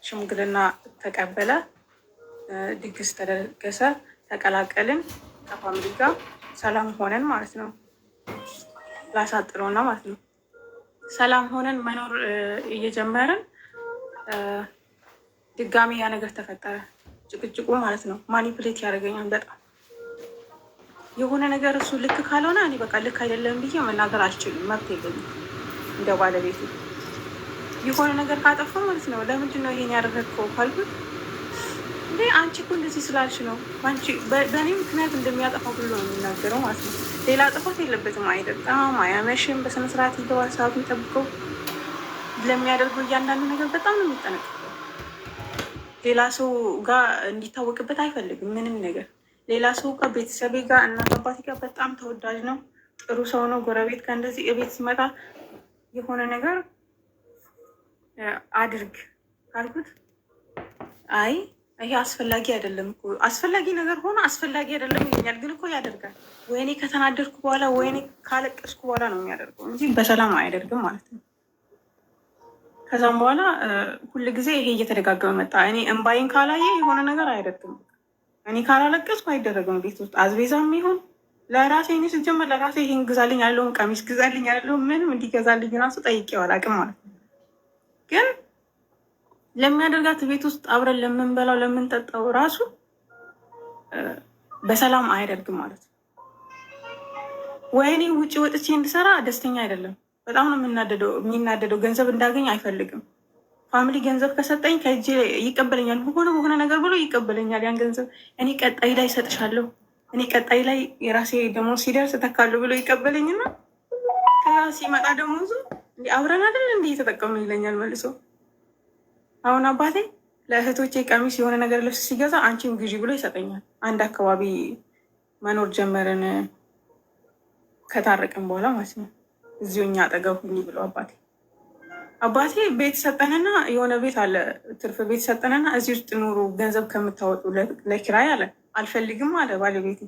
ሽምግልና ተቀበለ፣ ድግስ ተደገሰ፣ ተቀላቀልን። ከፋሚሊ ጋር ሰላም ሆነን ማለት ነው። ላሳጥረውና ማለት ነው ሰላም ሆነን መኖር እየጀመርን ድጋሚ ያ ነገር ተፈጠረ። ጭቅጭቁ ማለት ነው ማኒፕሌት ያደርገኛል በጣም የሆነ ነገር እሱ ልክ ካልሆነ እኔ በቃ ልክ አይደለም ብዬ መናገር አልችልም። መብት የለኝም እንደ ባለቤቱ። የሆነ ነገር ካጠፋ ማለት ነው ለምንድን ነው ይሄን ያደረግከው ካልኩት እንዴ አንቺ እኮ እንደዚህ ስላልሽ ነው አንቺ በእኔ ምክንያት እንደሚያጠፋ ሁሉ ነው የሚናገረው ማለት ነው። ሌላ ጥፋት የለበትም። አይጠጣም፣ አያመሽም፣ በስነስርዓት ይገባል፣ ሰዓት የሚጠብቀው ለሚያደርገው እያንዳንዱ ነገር በጣም ነው የሚጠነቀቀው። ሌላ ሰው ጋር እንዲታወቅበት አይፈልግም ምንም ነገር። ሌላ ሰው ጋር ቤተሰቤ ጋር እናት አባቴ ጋር በጣም ተወዳጅ ነው፣ ጥሩ ሰው ነው። ጎረቤት ጋር እንደዚህ እቤት ሲመጣ የሆነ ነገር አድርግ ካልኩት አይ ይሄ አስፈላጊ አይደለም እኮ አስፈላጊ ነገር ሆነ አስፈላጊ አይደለም ይለኛል። ግን እኮ ያደርጋል። ወይኔ ከተናደድኩ በኋላ ወይኔ ካለቀስኩ በኋላ ነው የሚያደርገው እንጂ በሰላም አያደርግም ማለት ነው። ከዛም በኋላ ሁል ጊዜ ይሄ እየተደጋገመ መጣ። እኔ እምባይን ካላየ የሆነ ነገር አያደርግም። እኔ ካላለቀስኩ አይደረግም ቤት ውስጥ አዝቤዛም ይሁን ለራሴ እኔ ስጀመር ለራሴ ይሄን ግዛልኝ ያለውን ቀሚስ ግዛልኝ ያለውን ምንም እንዲገዛልኝ ራሱ ጠይቄው አላውቅም ማለት ነው። ግን ለሚያደርጋት ቤት ውስጥ አብረን ለምንበላው ለምንጠጣው ራሱ በሰላም አያደርግም ማለት ነው። ወይኔ ውጭ ወጥቼ እንድሰራ ደስተኛ አይደለም። በጣም ነው የሚናደደው። ገንዘብ እንዳገኝ አይፈልግም። ፋሚሊ ገንዘብ ከሰጠኝ ከእጄ ይቀበለኛል። በሆነ ነገር ብሎ ይቀበለኛል ያን ገንዘብ። እኔ ቀጣይ ላይ እሰጥሻለሁ፣ እኔ ቀጣይ ላይ የራሴ ደግሞ ሲደርስ እተካለሁ ብሎ ይቀበለኝና ከዛ ሲመጣ ደግሞ አብረን አይደል እንዲህ እየተጠቀሙ ይለኛል መልሶ። አሁን አባቴ ለእህቶቼ ቀሚስ የሆነ ነገር ልብስ ሲገዛ አንቺም ግዢ ብሎ ይሰጠኛል። አንድ አካባቢ መኖር ጀመርን ከታረቅን በኋላ ማለት ነው። እዚሁ እኛ አጠገብ ሁኚ ብሎ አባቴ ቤት ሰጠንና የሆነ ቤት አለ ትርፍ ቤት ሰጠንና እዚህ ውስጥ ኑሩ ገንዘብ ከምታወጡ ለኪራይ አለ። አልፈልግም አለ ባለቤቴ።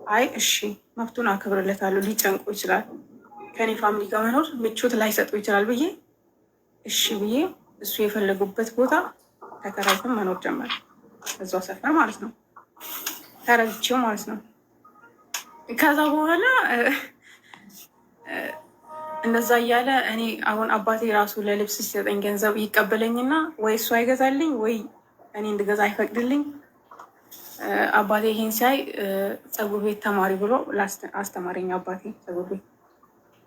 አይ እሺ መብቱን አክብርለታለሁ፣ ሊጨንቆ ይችላል፣ ከኔ ፋሚሊ ጋር መኖር ምቾት ላይሰጡ ይችላል ብዬ እሺ ብዬ እሱ የፈለጉበት ቦታ ተከራይተን መኖር ጀመር። እዛ ሰፈር ማለት ነው ተረድቼው ማለት ነው። ከዛ በኋላ እንደዛ እያለ እኔ አሁን አባቴ ራሱ ለልብስ ሲሰጠኝ ገንዘብ ይቀበለኝና ወይ እሱ አይገዛልኝ ወይ እኔ እንድገዛ አይፈቅድልኝ። አባቴ ይሄን ሲያይ ፀጉር ቤት ተማሪ ብሎ አስተማረኝ። አባቴ ፀጉር ቤት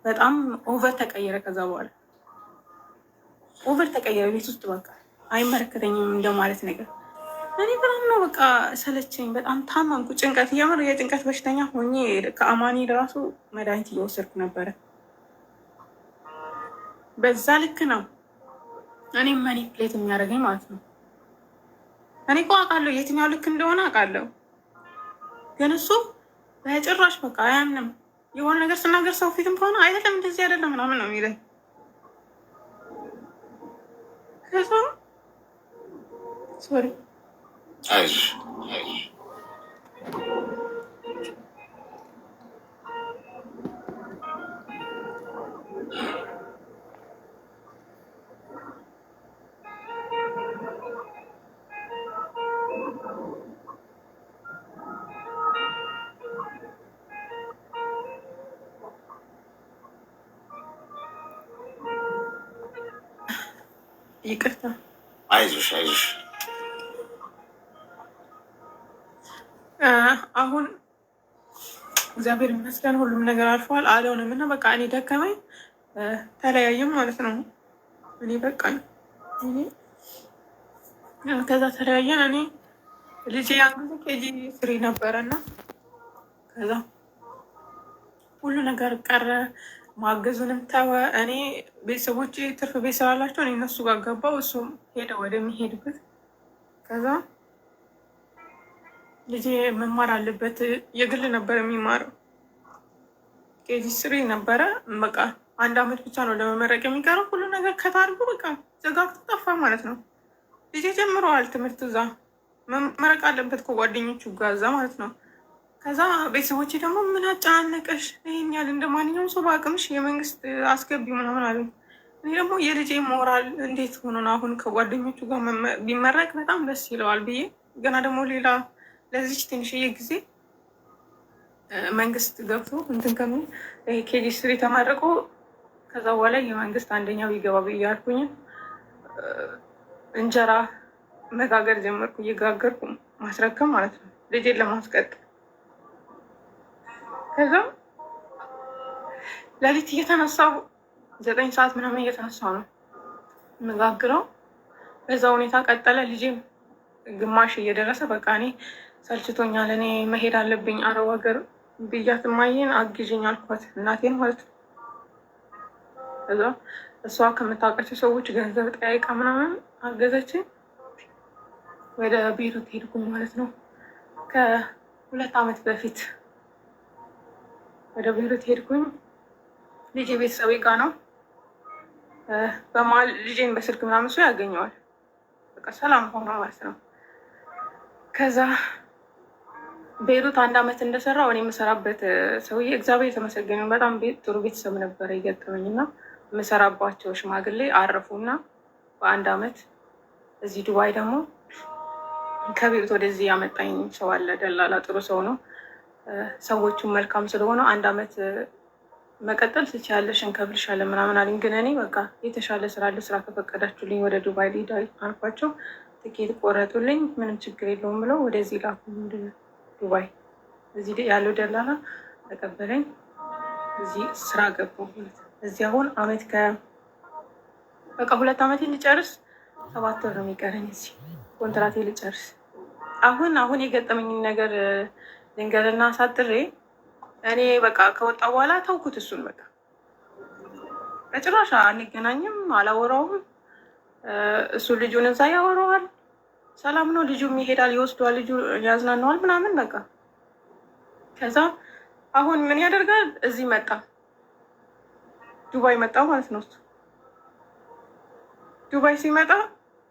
በጣም ኦቨር ተቀየረ። ከዛ በኋላ ኦቨር ተቀየረ። ቤት ውስጥ በቃ አይመለከተኝም እንደማለት ነገር። እኔ በጣም ነው በቃ ሰለቸኝ። በጣም ታመምኩ። ጭንቀት እየምር የጭንቀት በሽተኛ ሆኜ ከአማኒ ራሱ መድኃኒት እየወሰድኩ ነበረ። በዛ ልክ ነው እኔም ማኒፕሌት የሚያደርገኝ ማለት ነው። እኔ እኮ አውቃለሁ የትኛው ልክ እንደሆነ አውቃለሁ፣ ግን እሱ በጭራሽ በቃ አያምንም። የሆነ ነገር ስናገር ሰው ፊትም ከሆነ አይደለም እንደዚህ አይደለም ምናምን ነው የሚለኝ። ከዛ ሶሪ ይቅርታ። አይዞሽ አይዞሽ። አሁን እግዚአብሔር ይመስገን ሁሉም ነገር አልፏል። አልሆንም እና በቃ እኔ ደከመኝ፣ ተለያየም ማለት ነው። እኔ በቃ ከዛ ተለያየን። እኔ ልጄ ያን ጊዜ ኬጂ ስሪ ነበረ እና ከዛ ሁሉ ነገር ቀረ። ማገዙንም ተወ። እኔ ቤተሰቦች ትርፍ ቤት ስላላቸው እኔ እነሱ ጋር ገባው። እሱም ሄደ ወደሚሄድበት። ከዛ ልጄ መማር አለበት። የግል ነበር የሚማረው። ኬጂ ስሪ ነበረ። በቃ 1 አመት ብቻ ነው ለመመረቅ የሚቀረው። ሁሉ ነገር ከታርጉ በቃ ዘጋግቶ ጠፋ ማለት ነው። ልጄ ጀምረዋል ትምህርት እዛ መመረቅ አለበት ከጓደኞቹ ጋር እዛ ማለት ነው። ከዛ ቤተሰቦቼ ደግሞ ምን አጨናነቀሽ? ይሄን ያህል እንደ ማንኛውም ሰው በአቅምሽ የመንግስት አስገቢ ምናምን አሉ። እኔ ደግሞ የልጄ ሞራል እንዴት ሆኖ ነው አሁን ከጓደኞቹ ጋር ቢመረቅ በጣም ደስ ይለዋል ብዬ ገና ደግሞ ሌላ ለዚች ትንሽዬ ጊዜ መንግስት ገብቶ እንትን ከሚል ኬጂ ስሪ ተመርቆ ከዛ በኋላ የመንግስት አንደኛ ቢገባ ብዬ አልኩኝ። እንጀራ መጋገር ጀመርኩ። እየጋገርኩ ማስረከም ማለት ነው ልጄን ለማስቀጠል። ከዛ ሌሊት እየተነሳው 9 ሰዓት ምናምን እየተነሳው ነው መጋግረው። በዛ ሁኔታ ቀጠለ። ልጄም ግማሽ እየደረሰ በቃ እኔ ሰልችቶኛል፣ እኔ መሄድ አለብኝ አረብ ሀገር ብያት እማዬን አግዥኝ አልኳት፣ እናቴን ማለት ነው። ከዛ እሷ ከምታውቃቸው ሰዎች ገንዘብ ጠያይቃ ምናምን አገዘችን። ወደ ቤይሩት ሄድኩኝ ማለት ነው። ከ2 አመት በፊት ወደ ቤይሩት ሄድኩኝ። ልጄ ቤተሰቤ ጋ ነው። በመሀል ልጄን በስልክ ምናምን ሰው ያገኘዋል። በቃ ሰላም ሆኖ ማለት ነው። ከዛ ቤይሩት 1 አመት እንደሰራው እኔ የምሰራበት ሰውዬ እግዚአብሔር የተመሰገነ በጣም ጥሩ ቤተሰብ ነበረ የገጠመኝ እና የምሰራባቸው ሽማግሌ አረፉና በ1 አመት እዚህ ዱባይ ደግሞ ከቤይሩት ወደዚህ ያመጣኝ ሰው አለ። ደላላ ጥሩ ሰው ነው። ሰዎቹም መልካም ስለሆነ 1 አመት መቀጠል ትችያለሽ እንከፍልሻለን ምናምን አለኝ። ግን እኔ በቃ የተሻለ ስራ አለ፣ ስራ ከፈቀዳችሁልኝ ወደ ዱባይ ልሂድ አልኳቸው። ትኬት ቆረጡልኝ። ምንም ችግር የለውም ብለው ወደዚህ ላኩ። ዱባይ እዚህ ያለው ደላላ ተቀበለኝ። እዚህ ስራ ገባሁ። እዚህ አሁን አመት በቃ 2 አመት ልጨርስ 7 ወር ነው የሚቀረኝ እዚህ ኮንትራቴ ልጨርስ። አሁን የገጠመኝን ነገር ልንገርና አሳጥሬ እኔ በቃ ከወጣ በኋላ ተውኩት። እሱን በቃ በጭራሽ አንገናኝም፣ አላወራውም። እሱ ልጁን እዛ ያወራዋል፣ ሰላም ነው። ልጁም ይሄዳል፣ ይወስዷል፣ ልጁ ያዝናነዋል ምናምን በቃ። ከዛ አሁን ምን ያደርጋል? እዚህ መጣ፣ ዱባይ መጣ ማለት ነው። ዱባይ ሲመጣ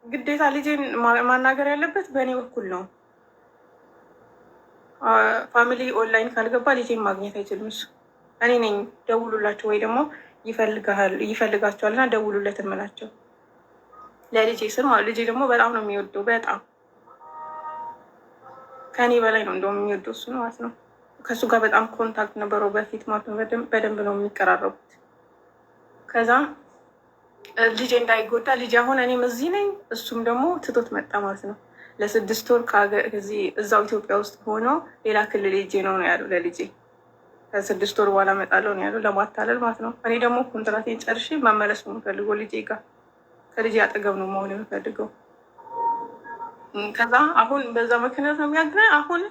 ግዴታ ልጄን ማናገር ያለበት በእኔ በኩል ነው። ፋሚሊ ኦንላይን ካልገባ ልጄን ማግኘት አይችልም። እሱ እኔ ነኝ ደውሉላቸው ወይ ደግሞ ይፈልጋቸዋል እና ደውሉለት እምላቸው ለልጄ ስል ማለት። ልጄ ደግሞ በጣም ነው የሚወደው፣ በጣም ከእኔ በላይ ነው እንደውም የሚወደው እሱ ማለት ነው። ከእሱ ጋር በጣም ኮንታክት ነበረው በፊት ማለት ነው። በደንብ ነው የሚቀራረቡት። ከዛ ልጄ እንዳይጎዳ ልጄ አሁን እኔም እዚህ ነኝ፣ እሱም ደግሞ ትቶት መጣ ማለት ነው። ለ6 ወር እዛው ኢትዮጵያ ውስጥ ሆኖ ሌላ ክልል ሄጄ ነው ያለው ለልጄ። ከ6 ወር በኋላ እመጣለሁ ነው ያለው፣ ለማታለል ማለት ነው። እኔ ደግሞ ኮንትራቴን ጨርሼ መመለስ ነው የምፈልገው ልጄ ጋር፣ ከልጄ አጠገብ ነው መሆን የምፈልገው። ከዛ አሁን በዛ ምክንያት ነው የሚያገናኝ። አሁን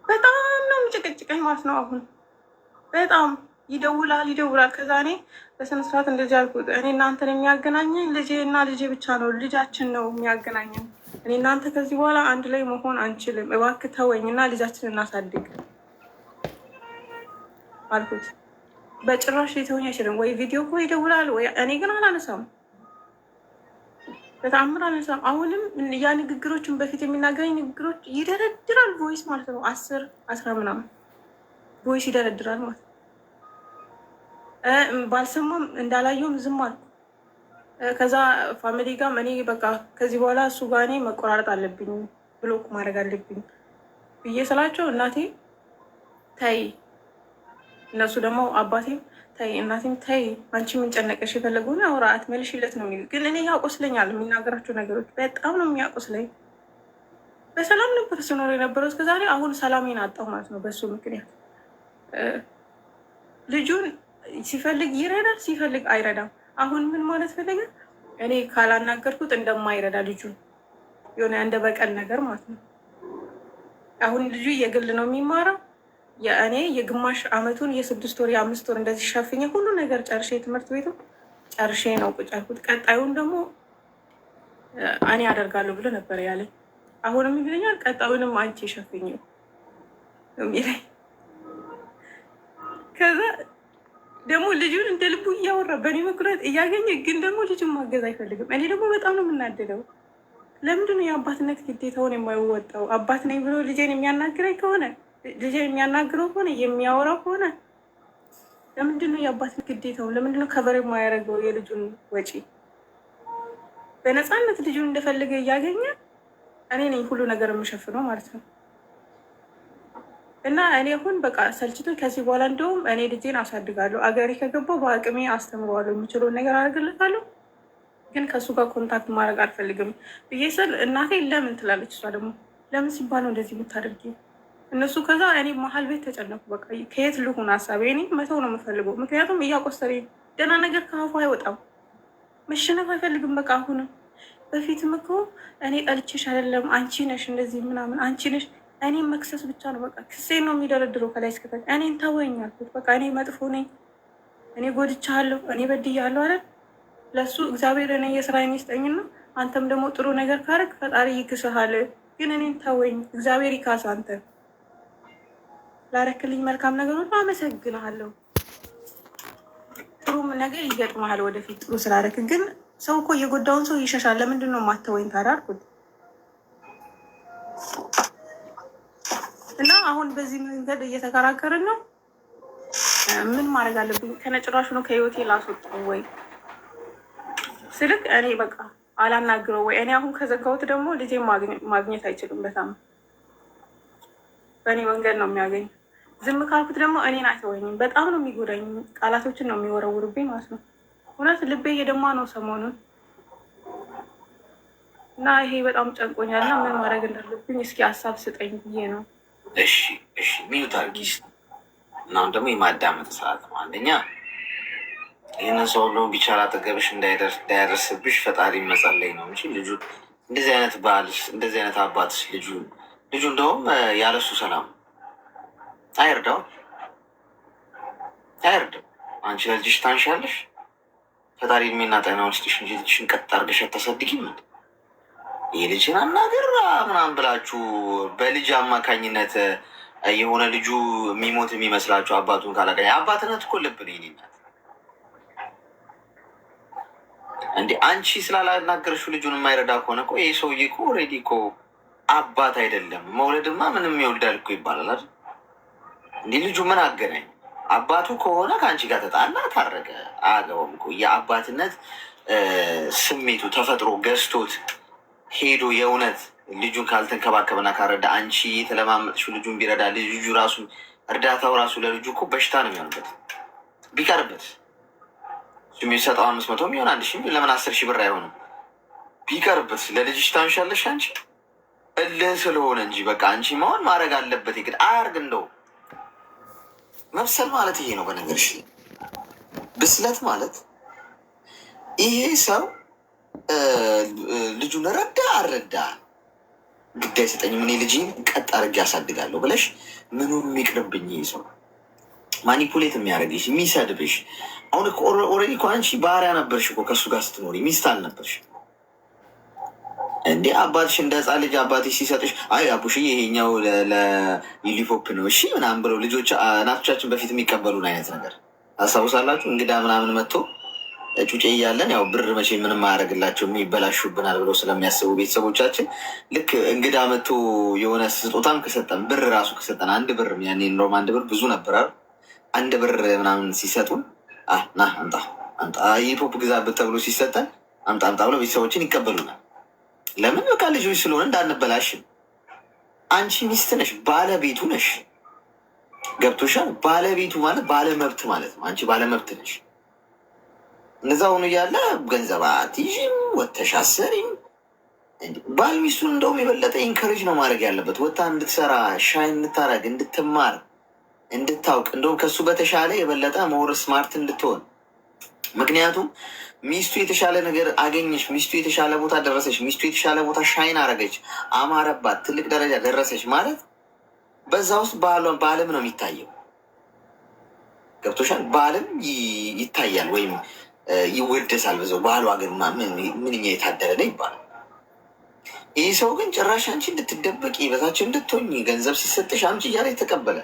በጣም ነው የሚጨቀጭቀኝ ማለት ነው። አሁን በጣም ይደውላል። ከዛ እኔ በስነስርዓት እንደዚህ አልኩት፣ እኔ እናንተን የሚያገናኘኝ ልጄ እና ልጄ ብቻ ነው፣ ልጃችን ነው የሚያገናኘን። እኔ እናንተ ከዚህ በኋላ አንድ ላይ መሆን አንችልም፣ እባክህ ተወኝ እና ልጃችን እናሳድግ አልኩት። በጭራሽ ሊተወኝ አይችልም። ወይ ቪዲዮ እኮ ይደውላል ወይ፣ እኔ ግን አላነሳም፣ በተአምር አላነሳም። አሁንም ያ ንግግሮችን በፊት የሚናገረኝ ንግግሮች ይደረድራል፣ ቮይስ ማለት ነው። 10 ምናምን ቮይስ ይደረድራል ማለት ነው። ባልሰማም እንዳላየውም ዝም አልኩ። ከዛ ፋሚሊ ጋር እኔ በቃ ከዚህ በኋላ እሱ ጋር እኔ መቆራረጥ አለብኝ፣ ብሎክ ማድረግ አለብኝ ብዬ ስላቸው እናቴ ተይ፣ እነሱ ደግሞ አባቴም ተይ፣ እናቴም ተይ፣ አንቺ ምን ጨነቀሽ? የፈለገውን አውራ አትመልሽለት ነው የሚሉ። ግን እኔ ያቆስለኛል፣ የሚናገራቸው ነገሮች በጣም ነው የሚያቆስለኝ። በሰላም ነበር ስኖር የነበረው እስከዛሬ። አሁን ሰላሜን አጣሁ ማለት ነው በሱ ምክንያት። ልጁን ሲፈልግ ይረዳል፣ ሲፈልግ አይረዳም። አሁን ምን ማለት ፈለገ? እኔ ካላናገርኩት እንደማይረዳ ልጁን የሆነ እንደ በቀል ነገር ማለት ነው። አሁን ልጁ የግል ነው የሚማረው። የእኔ የግማሽ አመቱን የ6 ወር የ5 ወር እንደዚህ ሸፍኜ ሁሉ ነገር ጨርሼ ትምህርት ቤቱ ጨርሼ ነው ቁጭ ያልኩት። ቀጣዩን ደግሞ እኔ አደርጋለሁ ብሎ ነበር ያለኝ። አሁንም ይለኛል ቀጣዩንም አንቺ ሸፍኝው የሚለኝ። ከዛ ደግሞ ልጁን እንደ ልቡ እያወራ በእኔ መኩራት እያገኘ ግን ደግሞ ልጁን ማገዝ አይፈልግም። እኔ ደግሞ በጣም ነው የምናደደው። ለምንድን ነው የአባትነት ግዴታውን የማይወጣው? አባት ነኝ ብሎ ልጄን የሚያናግረኝ ከሆነ ልጄን የሚያናግረው ከሆነ የሚያወራው ከሆነ ለምንድን ነው የአባትነት ግዴታውን ለምንድን ነው ከበር የማያደርገው? የልጁን ወጪ በነፃነት ልጁን እንደፈለገ እያገኘ እኔ ነኝ ሁሉ ነገር የምሸፍነው ማለት ነው። እና እኔ አሁን በቃ ሰልችቶኝ ከዚህ በኋላ እንደውም እኔ ልጄን አሳድጋለሁ። አገሬ ከገባሁ በአቅሜ አስተምረዋለሁ፣ የሚችለውን ነገር አደርግለታለሁ። ግን ከእሱ ጋር ኮንታክት ማድረግ አልፈልግም ብዬ ስል እናቴ ለምን ትላለች። እሷ ደግሞ ለምን ሲባል ነው እንደዚህ የምታደርጊ? እነሱ ከዛ እኔ መሀል ቤት ተጨነኩ። በቃ ከየት ልሁን ሀሳቤ እኔ መተው ነው የምፈልገው። ምክንያቱም እያቆሰረኝ ደህና ነገር ከአፉ አይወጣም። መሸነፍ አይፈልግም። በቃ አሁንም በፊትም እኮ እኔ ጠልቼሽ አይደለም አንቺ ነሽ እንደዚህ ምናምን አንቺ ነሽ እኔም መክሰስ ብቻ ነው በቃ ክሴን ነው የሚደረድረው ከላይ እስከታች። እኔን ተወኝ አልኩት። በቃ እኔ መጥፎ ነኝ፣ እኔ ጎድቻለሁ፣ እኔ በድያለሁ አይደል? ለሱ እግዚአብሔር እኔ የስራ የሚስጠኝና አንተም ደግሞ ጥሩ ነገር ካረግ ፈጣሪ ይክስሃል። ግን እኔን ተወኝ፣ እግዚአብሔር ይካስ። አንተ ላረክልኝ መልካም ነገር ሁሉ አመሰግናለሁ። ጥሩም ነገር ይገጥመሃል ወደፊት ጥሩ ስላረክ። ግን ሰው እኮ የጎዳውን ሰው ይሸሻል። ለምንድን ነው የማተወኝ ታዲያ አልኩት። እና አሁን በዚህ መንገድ እየተከራከርን ነው። ምን ማድረግ አለብኝ? ከነጭራሹ ነው ከህይወቴ ላስወጣው ወይ ስልክ እኔ በቃ አላናግረው ወይ እኔ አሁን ከዘጋሁት ደግሞ ልጄ ማግኘት አይችልም። በጣም በእኔ መንገድ ነው የሚያገኝ። ዝም ካልኩት ደግሞ እኔን አይተወኝም። በጣም ነው የሚጎዳኝ። ቃላቶችን ነው የሚወረውርብኝ ማለት ነው። እውነት ልቤ እየደማ ነው ሰሞኑን እና ይሄ በጣም ጨንቆኛል። እና ምን ማድረግ እንዳለብኝ እስኪ ሀሳብ ስጠኝ ብዬ ነው። እሺ ሚዩት አድርጊ። እናሁን ደግሞ የማዳመጥ ሰዓት ነው። አንደኛ ይህንን ሰው ብሎ ቢቻል አጠገብሽ እንዳያደርስብሽ ፈጣሪ መጸለይ ነው እንጂ ልጁ እንደዚህ አይነት ባልሽ እንደዚህ አይነት አባትሽ ልጁ እንደውም ያለሱ ሰላም አይርዳው። አንቺ ለልጅሽ ታንሻለሽ። ፈጣሪ እድሜና ጤናውን ይስጥሽ እንጂ ልጅሽን ቀጥ አድርገሽ አታሳድጊም። ይህ ልጅን አናገር ምናምን ብላችሁ በልጅ አማካኝነት የሆነ ልጁ የሚሞት የሚመስላችሁ አባቱን ካላገኘ አባትነት እኮ ልብ ነው። ይኔናት እንዲ አንቺ ስላላናገርሽው ልጁን የማይረዳ ከሆነ እኮ ይህ ሰውዬ እኮ ኦልሬዲ እኮ አባት አይደለም። መውለድማ ምንም ይወልዳል እኮ ይባላል አይደል? እንዲህ ልጁ ምን አገናኝ? አባቱ ከሆነ ከአንቺ ጋር ተጣላ ታረቀ፣ አያገባውም እኮ። የአባትነት ስሜቱ ተፈጥሮ ገዝቶት ሄዶ የእውነት ልጁን ካልተንከባከበና ካረዳ አንቺ የተለማመጥሽው ልጁን ቢረዳ ልጁ ራሱ እርዳታው ራሱ ለልጁ እኮ በሽታ ነው የሚሆንበት። ቢቀርበት የሚሰጠው 500 የሚሆን 1,000 ለምን 10,000 ብር አይሆንም? ቢቀርበት ለልጅሽ ታንሻለሽ አንቺ እልህ ስለሆነ እንጂ በቃ አንቺ መሆን ማድረግ አለበት። ይግድ አያርግ። እንደው መብሰል ማለት ይሄ ነው። በነገርሽ ብስለት ማለት ይሄ ሰው ልጁን ረዳ አልረዳ ግድ አይሰጠኝም፣ እኔ ልጅን ቀጥ አድርጌ ያሳድጋለሁ ብለሽ ምኑን የሚቅርብኝ ይሄ ሰው ማኒፑሌት የሚያደርግሽ የሚሰድብሽ። አሁን ኦልሬዲ እኮ አንቺ ባህሪያ ነበርሽ እኮ ከእሱ ጋር ስትኖሪ ሚስት አልነበርሽ እንዴ? አባትሽ እንደ ህፃን ልጅ አባትሽ ሲሰጥሽ አይ አቡሽዬ ይሄኛው ለዩኒፎፕ ነው እሺ ምናምን ብለው ልጆች እናቶቻችን በፊት የሚቀበሉን አይነት ነገር አስታውሳላችሁ? እንግዳ ምናምን መጥቶ ጩጬ እያለን ያው ብር መቼ ምንም አያደርግላቸውም ይበላሹብናል ብለው ስለሚያስቡ ቤተሰቦቻችን ልክ እንግዳ መጥቶ የሆነ ስጦታም ከሰጠን ብር ራሱ ከሰጠን 1 ብር ያኔ እንደውም 1 ብር ብዙ ነበር። 1 ብር ምናምን ሲሰጡን ና አምጣ ዩኒፎፕ ግዛበት ተብሎ ሲሰጠን አምጣ ብለው ቤተሰቦችን ይቀበሉናል። ለምን? በቃ ልጆች ስለሆነ እንዳንበላሽን። አንቺ ሚስት ነሽ፣ ባለቤቱ ነሽ። ገብቶሻል? ባለቤቱ ማለት ባለመብት ማለት ነው። አንቺ ባለመብት ነሽ። እነዛ ሆኖ እያለ ገንዘብ አትይዥም፣ ወተሽ አሰሪም። ባል ሚስቱን እንደውም የበለጠ ኢንከሬጅ ነው ማድረግ ያለበት። ወታ እንድትሰራ ሻይን እንድታረግ እንድትማር እንድታውቅ እንደውም ከሱ በተሻለ የበለጠ መውር ስማርት እንድትሆን። ምክንያቱም ሚስቱ የተሻለ ነገር አገኘች፣ ሚስቱ የተሻለ ቦታ ደረሰች፣ ሚስቱ የተሻለ ቦታ ሻይን አረገች፣ አማረባት፣ ትልቅ ደረጃ ደረሰች ማለት በዛ ውስጥ በዓለም ነው የሚታየው። ገብቶሻል? በዓለም ይታያል ወይም ይወደሳል። በዛው ባሏ ግን ምንኛ የታደለ ነው ይባላል። ይህ ሰው ግን ጭራሽ አንቺ እንድትደበቂ በታችን እንድትሆኝ ገንዘብ ሲሰጥሽ አምጪ እያለ የተቀበለ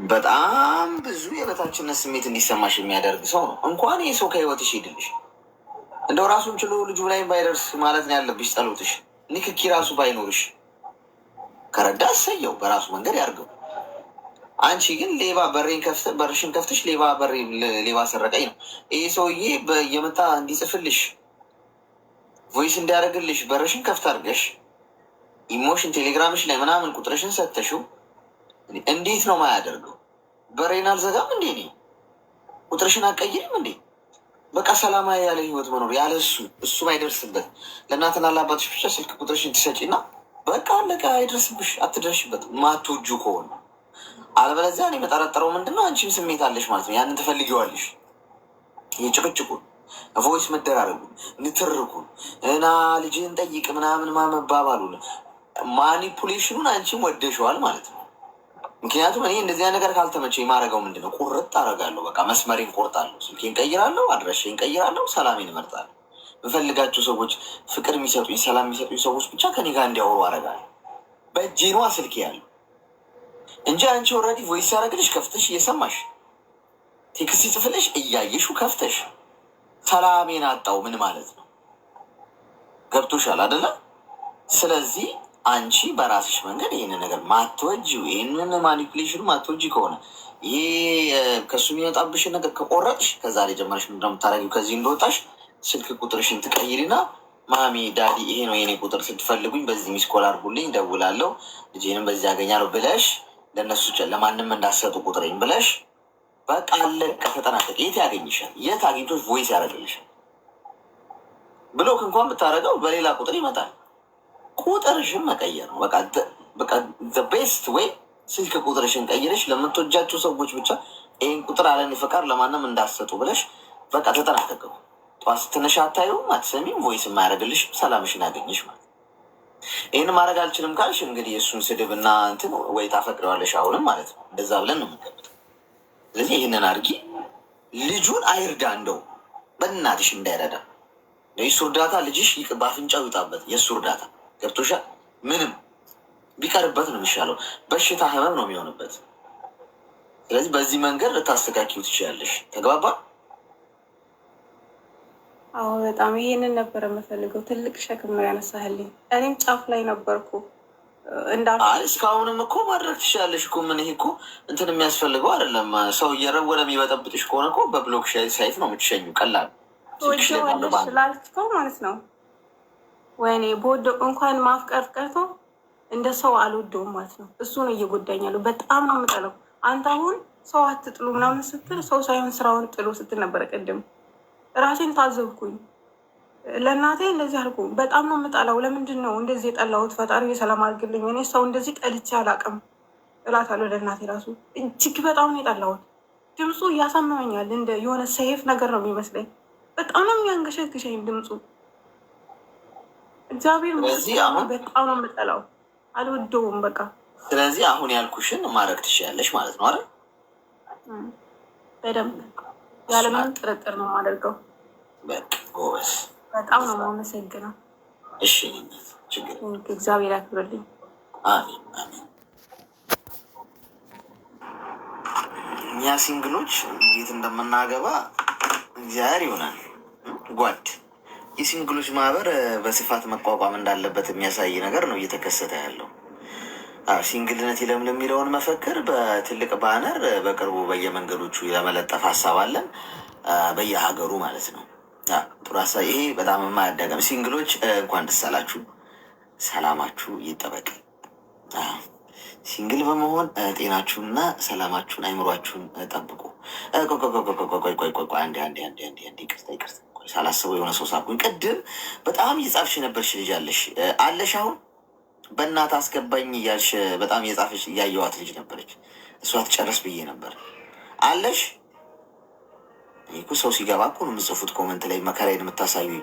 በጣም ብዙ የበታችነት ስሜት እንዲሰማሽ የሚያደርግ ሰው ነው። እንኳን ይህ ሰው ከህይወትሽ ሄድልሽ እንደው ራሱን ችሎ ልጁ ላይ ባይደርስ ማለት ነው ያለብሽ። ጸሎትሽ ንክኪ ራሱ ባይኖርሽ ከረዳ እሰየው፣ በራሱ መንገድ ያርገው። አንቺ ግን ሌባ በርሽን ከፍተሽ ሌባ ሰረቀኝ ነው። ይህ ሰውዬ የመጣ እንዲጽፍልሽ ቮይስ እንዲያደርግልሽ በርሽን ከፍት አድርገሽ ኢሞሽን ቴሌግራምሽ ላይ ምናምን ቁጥርሽን ሰተሽው እንዴት ነው ማያደርገው? በሬን አልዘጋም እንዴ? እኔ ቁጥርሽን አቀይርም እንዴ? በቃ ሰላማዊ ያለ ህይወት መኖር ያለ እሱ አይደርስበት። ለእናትና ለአባትሽ ብቻ ስልክ ቁጥርሽን ትሰጪና በቃ አለቃ አይደርስብሽ፣ አትደርሽበት ማትወጁ ከሆነ። አለበለዚያ እኔ የምጠረጠረው ምንድነው አንቺም ስሜት አለሽ ማለት ነው። ያንን ትፈልጊዋለሽ። የጭቅጭቁን ቮይስ መደራረጉን ንትርኩን እና ልጅህን ጠይቅ ምናምን ማመባባሉ ማኒፑሌሽኑን አንቺም ወደሸዋል ማለት ነው። ምክንያቱም እኔ እንደዚህ ነገር ካልተመቸ የማደርገው ምንድነው ቁርጥ አደርጋለሁ። በቃ መስመሬን ቆርጣለሁ፣ ስልኬን ቀይራለሁ፣ አድራሻዬን ቀይራለሁ፣ ሰላሜን እመርጣለሁ። የምፈልጋቸው ሰዎች ፍቅር የሚሰጡኝ ሰላም የሚሰጡኝ ሰዎች ብቻ ከኔ ጋር እንዲያወሩ አደርጋለሁ። በእጄ ነዋ ስልኬ ያለው እንጂ አንቺ ኦልሬዲ ቮይስ ያደረግልሽ ከፍተሽ እየሰማሽ ቴክስት ይጽፍልሽ እያየሹ ከፍተሽ ሰላሜን አጣው ምን ማለት ነው? ገብቶሻል አደለ? ስለዚህ አንቺ በራስሽ መንገድ ይህንን ነገር ማትወጂው ይህንን ማኒፕሌሽኑ ማትወጂ ከሆነ ይሄ ከሱ የሚመጣብሽን ነገር ከቆረጥሽ ከዛሬ ጀመረሽ እንደምታረጊው ከዚህ እንደወጣሽ ስልክ ቁጥርሽን ትቀይሪና ማሚ ዳዲ ይሄ ነው የኔ ቁጥር ስትፈልጉኝ በዚህ ሚስኮል አድርጉልኝ ደውላለሁ ልጄንም በዚህ ያገኛለሁ ብለሽ ለእነሱ ለማንም እንዳሰጡ ቁጥሬን ብለሽ በቃ አለቀ ተጠናቀቀ። የት ያገኝሻል? የት አግኝቶች ቮይስ ያደርግልሻል? ብሎክ እንኳን ብታደረገው በሌላ ቁጥር ይመጣል። ቁጥርሽን መቀየር ነው በቃ ቤስት ወይ ስልክ ቁጥርሽን ቀይረሽ ለምትወጃቸው ሰዎች ብቻ ይህን ቁጥር አለን ፈቃድ ለማንም እንዳሰጡ ብለሽ በቃ ተጠናቀቀው። ጠዋት ስትነሻ አታዩም፣ አትሰሚም፣ ቮይስ የማያደርግልሽ ሰላምሽን ያገኝሽ ማለት። ይህን ማድረግ አልችልም ካልሽ እንግዲህ የእሱን ስድብ እና እንትን ወይ ታፈቅደዋለሽ አሁንም ማለት ነው። እንደዛ ብለን ነው የምንገምተው። ስለዚህ ይህንን አድርጊ። ልጁን አይርዳ፣ እንደው በእናትሽ እንዳይረዳ የእሱ እርዳታ ልጅሽ በአፍንጫው ይውጣበት። የእሱ እርዳታ ገብቶሻል? ምንም ቢቀርበት ነው የሚሻለው። በሽታ ህመም ነው የሚሆንበት። ስለዚህ በዚህ መንገድ ልታስተካኪው ትችላለሽ። ተግባባ? አዎ በጣም ይሄንን ነበር የምፈልገው። ትልቅ ሸክም ነው ያነሳህልኝ። እኔም ጫፍ ላይ ነበርኩ እስካሁንም እኮ ማድረግ ትችላለሽ እኮ። ምን ይሄ እኮ እንትን የሚያስፈልገው አይደለም። ሰው እየረወለ የሚበጠብጥሽ ከሆነ እኮ በብሎክ ሳይት ነው የምትሸኙ። ቀላል ስላልከው ማለት ነው። ወይኔ በወደው እንኳን ማፍቀር ቀርቶ እንደ ሰው አልወደውም ማለት ነው። እሱ ነው እየጎዳኛለሁ። በጣም ነው የምጠለው። አንተ አሁን ሰው አትጥሉ ምናምን ስትል ሰው ሳይሆን ስራውን ጥሉ ስትል ነበረ ቅድም። ራሴን ታዘብኩኝ። ለእናቴ እንደዚህ አልኩ። በጣም ነው የምጠላው። ለምንድን ነው እንደዚህ የጠላሁት? ፈጣሪ ሰላም አድርግልኝ። እኔ ሰው እንደዚህ ጠልቼ አላውቅም እላታለሁ ለእናቴ ራሱ። እጅግ በጣም ነው የጠላሁት። ድምፁ እያሳመመኛል። እንደ የሆነ ሰይፍ ነገር ነው የሚመስለኝ። በጣም ነው የሚያንገሸግሸኝ ድምፁ። እግዚአብሔር በጣም ነው የምጠላው። አልወደውም በቃ። ስለዚህ አሁን ያልኩሽን ማድረግ ትችያለሽ ማለት ነው አይደል? በደንብ ያለምንም ጥርጥር ነው የማደርገው። ጎበዝ፣ በጣም ነው የማመሰግነው። እሺ፣ ችግር እግዚአብሔር ያክብርልኝ። አሜን አሜን። እኛ ሲንግሎች እንዴት እንደምናገባ እግዚአብሔር ይሆናል። ጓድ የሲንግሎች ማህበር በስፋት መቋቋም እንዳለበት የሚያሳይ ነገር ነው እየተከሰተ ያለው። ሲንግልነት ይለምልም የሚለውን መፈክር በትልቅ ባነር በቅርቡ በየመንገዶቹ ለመለጠፍ ሀሳብ አለን፣ በየሀገሩ ማለት ነው። ጥሩ ሀሳብ። ይሄ በጣም የማያዳገም ሲንግሎች እንኳን ደስ አላችሁ፣ ሰላማችሁ ይጠበቅ። ሲንግል በመሆን ጤናችሁንና ሰላማችሁን አይምሯችሁን ጠብቁ። ይቅርታ ሳላስበው የሆነ ሰው ሳኩኝ። ቅድም በጣም እየጻፍሽ ነበርሽ። ልጅ አለሽ አሁን በእናት አስገባኝ እያልሽ በጣም እየጻፈች እያየዋት ልጅ ነበረች። እሷ ትጨርስ ብዬ ነበር። አለሽ እኮ ሰው ሲገባ እኮ ነው የምጽፉት ኮመንት ላይ መከራዬን የምታሳዩኝ።